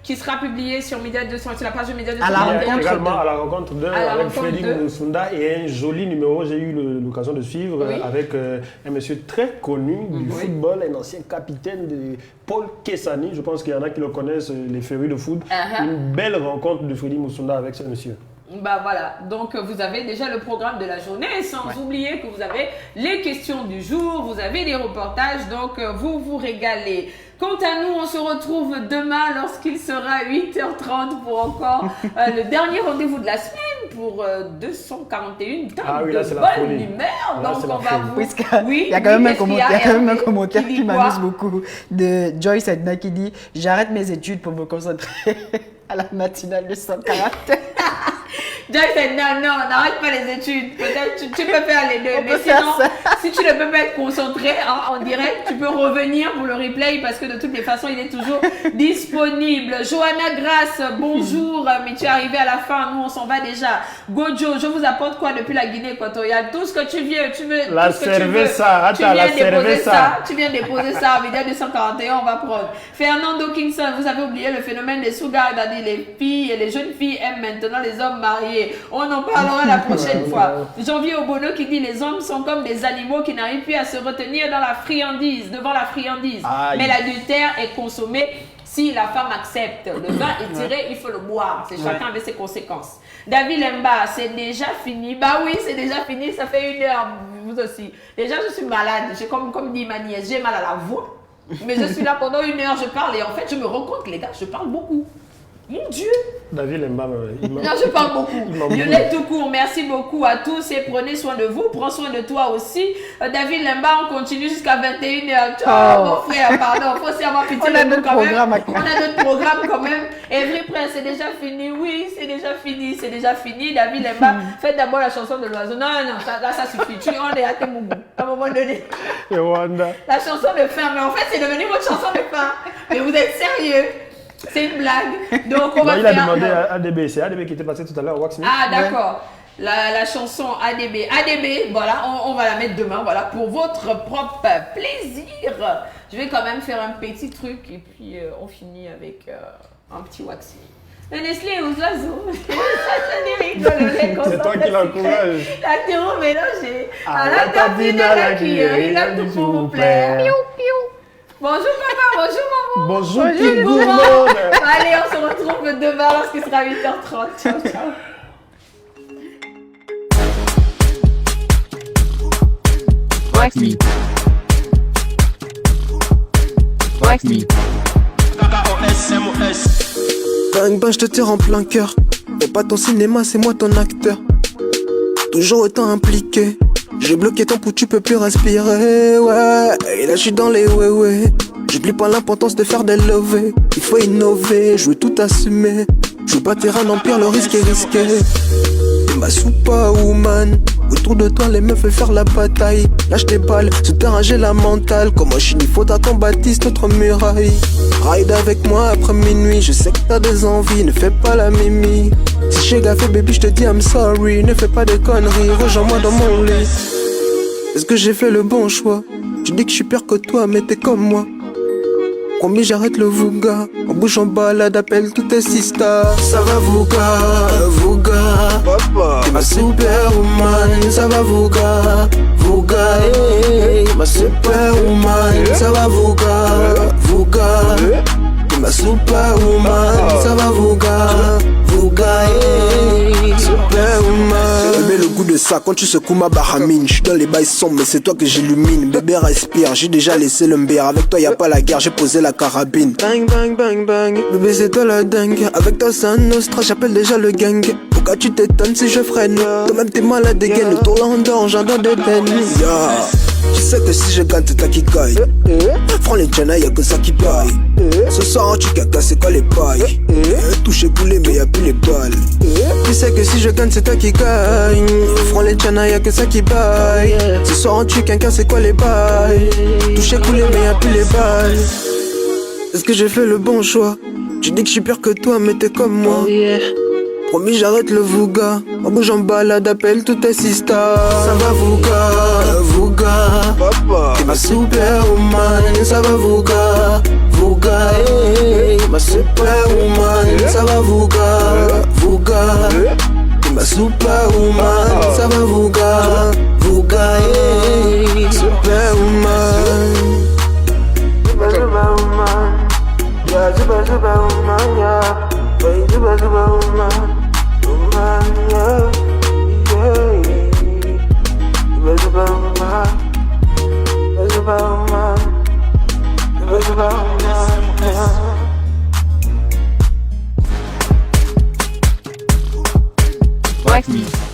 Speaker 1: qui sera publié sur Média 200, sur la page de Média
Speaker 3: À la
Speaker 1: 241.
Speaker 3: rencontre
Speaker 2: Également à la rencontre d'un
Speaker 1: À la
Speaker 2: avec
Speaker 1: rencontre
Speaker 2: Freddy
Speaker 1: de-
Speaker 2: Moussunda et un joli numéro, j'ai eu l'occasion de suivre
Speaker 1: Oui.
Speaker 2: avec un monsieur très connu du
Speaker 1: Oui.
Speaker 2: football, un ancien capitaine de Paul Kessani. Je pense qu'il y en a qui le connaissent, les férus de foot.
Speaker 1: Uh-huh.
Speaker 2: Une belle rencontre de Freddy Moussunda avec ce monsieur.
Speaker 1: Bah voilà, donc vous avez déjà le programme de la journée, sans oublier que vous avez les questions du jour, vous avez les reportages, donc vous vous régalez. Quant à nous, on se retrouve demain lorsqu'il sera 8h30 pour encore le dernier rendez-vous de la semaine pour 241 tonnes
Speaker 2: Ah oui, là,
Speaker 1: de
Speaker 2: c'est la
Speaker 1: bonne
Speaker 2: folie.
Speaker 1: humeur.
Speaker 2: Là,
Speaker 1: donc
Speaker 2: c'est la
Speaker 1: on va
Speaker 2: folie.
Speaker 1: vous...
Speaker 3: Puisque
Speaker 1: Oui,
Speaker 3: il y a quand même un
Speaker 1: qu'est-ce qu'il y
Speaker 3: commentaire,
Speaker 1: a,
Speaker 3: il y a quand même un
Speaker 1: Hervé,
Speaker 3: commentaire
Speaker 1: qui
Speaker 3: qui
Speaker 1: dit
Speaker 3: m'amuse
Speaker 1: quoi?
Speaker 3: beaucoup de Joyce Edna qui dit « J'arrête mes études pour me concentrer à la matinale de 140. »
Speaker 1: Joyce dit non, n'arrête pas les études. Peut-être tu peux faire les deux.
Speaker 3: On
Speaker 1: Mais
Speaker 3: peut faire
Speaker 1: sinon,
Speaker 3: ça.
Speaker 1: si tu ne peux pas être concentré en direct, tu peux revenir pour le replay parce que de toutes les façons, il est toujours disponible. Johanna Grasse, bonjour. Mais tu es arrivé à la fin. Nous, on s'en va déjà. Gojo, je vous apporte quoi depuis la Guinée équatoriale? Tout ce que tu veux.
Speaker 2: La
Speaker 1: tout ce que tu veux.
Speaker 2: cerveza,
Speaker 1: Tu
Speaker 2: attends, la
Speaker 1: viens déposer
Speaker 2: cerveza.
Speaker 1: ça. Tu viens déposer ça à Média 241, on va prendre. Fernando Kingston, vous avez oublié le phénomène des sugar daddy. Les filles et les jeunes filles aiment maintenant les hommes mariés. On en parlera la prochaine fois. Janvier Obono qui dit les hommes sont comme des animaux qui n'arrivent plus à se retenir dans la friandise, devant la friandise.
Speaker 2: Aïe.
Speaker 1: Mais l'adultère est consommé si la femme accepte. Le vin est tiré, il faut le boire. C'est chacun avec ses conséquences. David Lemba, c'est déjà fini. Bah oui, c'est déjà fini. Ça fait 1 heure. Vous aussi. Déjà, je suis malade. J'ai comme dit ma nièce, j'ai mal à la voix. Mais je suis là pendant 1 heure, je parle. Et en fait, je me rends compte, les gars, je parle beaucoup. Mon Dieu!
Speaker 2: David Lemba,
Speaker 1: Non, je parle beaucoup.
Speaker 2: m'embrouille.
Speaker 1: Lionel Toucourt, merci beaucoup à tous et prenez soin de vous. Prends soin de toi aussi. David Lemba, on continue jusqu'à 21h. Ciao, mon frère, pardon. Faut aussi avoir pitié
Speaker 3: On a
Speaker 1: de nous
Speaker 3: notre
Speaker 1: quand même.
Speaker 3: programme à-
Speaker 1: On a notre programme quand même. Evry Prince, c'est déjà fini. Oui, c'est déjà fini. C'est déjà fini. David Lemba, faites d'abord la chanson de l'oiseau. Non, non, là, ça suffit. On est à Temougou. À un moment donné.
Speaker 2: Et Rwanda.
Speaker 1: La chanson de fin. Mais en fait, c'est devenu votre chanson de fin. Mais vous êtes sérieux? C'est une blague. Donc, on va
Speaker 2: Non, il a
Speaker 1: faire...
Speaker 2: demandé à ADB, c'est ADB qui était passé tout à l'heure au Wax Me.
Speaker 1: Ah d'accord. La chanson ADB. ADB, voilà, on va la mettre demain, voilà, pour votre propre plaisir. Je vais quand même faire un petit truc et puis on finit avec un petit waxing. Nestlé aux oiseaux.
Speaker 2: C'est toi qui l'encourage.
Speaker 1: La terreau mélangée.
Speaker 2: À
Speaker 1: À
Speaker 2: la
Speaker 1: la cantine, à la cuillère, il a tout pour vous plaire. Bonjour papa, bonjour maman.
Speaker 2: Bonjour
Speaker 1: Bonjour,
Speaker 2: King
Speaker 1: les
Speaker 2: Gourmand.
Speaker 1: Allez, on se retrouve demain lorsqu'il sera 8h30. Ciao, ciao.
Speaker 4: Wax me. Wax me.
Speaker 7: Bang bang, je te tire en plein cœur. Fais pas ton cinéma, c'est moi ton acteur. Toujours autant impliqué. J'ai bloqué ton pouls, tu peux plus respirer, ouais. Et là, je suis dans les ouais. J'oublie pas l'importance de faire des lovés. Il faut innover, je veux tout assumer. Je veux bâtir un empire, le risque est risqué. T'es ma superwoman. Autour de toi, les meufs veulent faire la bataille. Lâche tes balles, ce terrain j'ai la mentale. Comme un chine, il faudra qu'on bâtisse notre muraille. Ride avec moi après minuit. Je sais que t'as des envies, ne fais pas la mimi. Si j'ai gaffé, baby, je te dis I'm sorry. Ne fais pas de conneries, rejoins-moi dans mon lit. Est-ce que j'ai fait le bon choix? Tu dis que je suis pire que toi, mais t'es comme moi. Promis, j'arrête le Vouga. En bouge en balade, appelle toutes tes sisters. Ça va Vouga, Vouga. T'es ma superwoman. Ça va Vouga, Vouga. Hey, ma superwoman. Ça va Vouga, Vouga. T'es ma superwoman. Ça va Vouga, Vouga. Bébé, le goût de ça quand tu secoues ma baramine. J'suis dans les bails sombres, mais c'est toi que j'illumine. Bébé, respire, j'ai déjà laissé le mbert. Avec toi, y'a pas la guerre, j'ai posé la carabine. Bang, bang, bang, bang. Bébé, c'est toi la dingue. Avec toi, c'est un nostra, j'appelle déjà le gang. Pourquoi tu t'étonnes si je freine? Toi-même, t'es malade de gaine. Autour là, on dort, j'en donne des peines. Tu sais que si je gagne, c'est toi qui gagne. Prends les Jana, y'a que ça qui baille. Ce soir, tu caca, c'est quoi les pailles? Touché boulé, mais y'a plus les balles. Tu sais que si je gagne, c'est toi qui gagne. Prends les Jana, y'a que ça qui baille. Ce soir, tu caca, c'est quoi les bails? Touché boulé, mais y'a plus les balles. Est-ce que j'ai fait le bon choix? Tu dis que je suis pire que toi, mais t'es comme moi. Promis, j'arrête le Vouga. En bouge en balade, appelle toutes tes sisters. Ça va Vouga, Vouga. T'es ma superwoman. Ça va Vouga, Vouga. Hey, ma superwoman. Ça va Vouga, Vouga. T'es ma superwoman. Ça va Vouga, Vouga. Hey, superwoman. Superwoman. Yeah, superwoman, yeah. Superwoman.
Speaker 4: Black Me.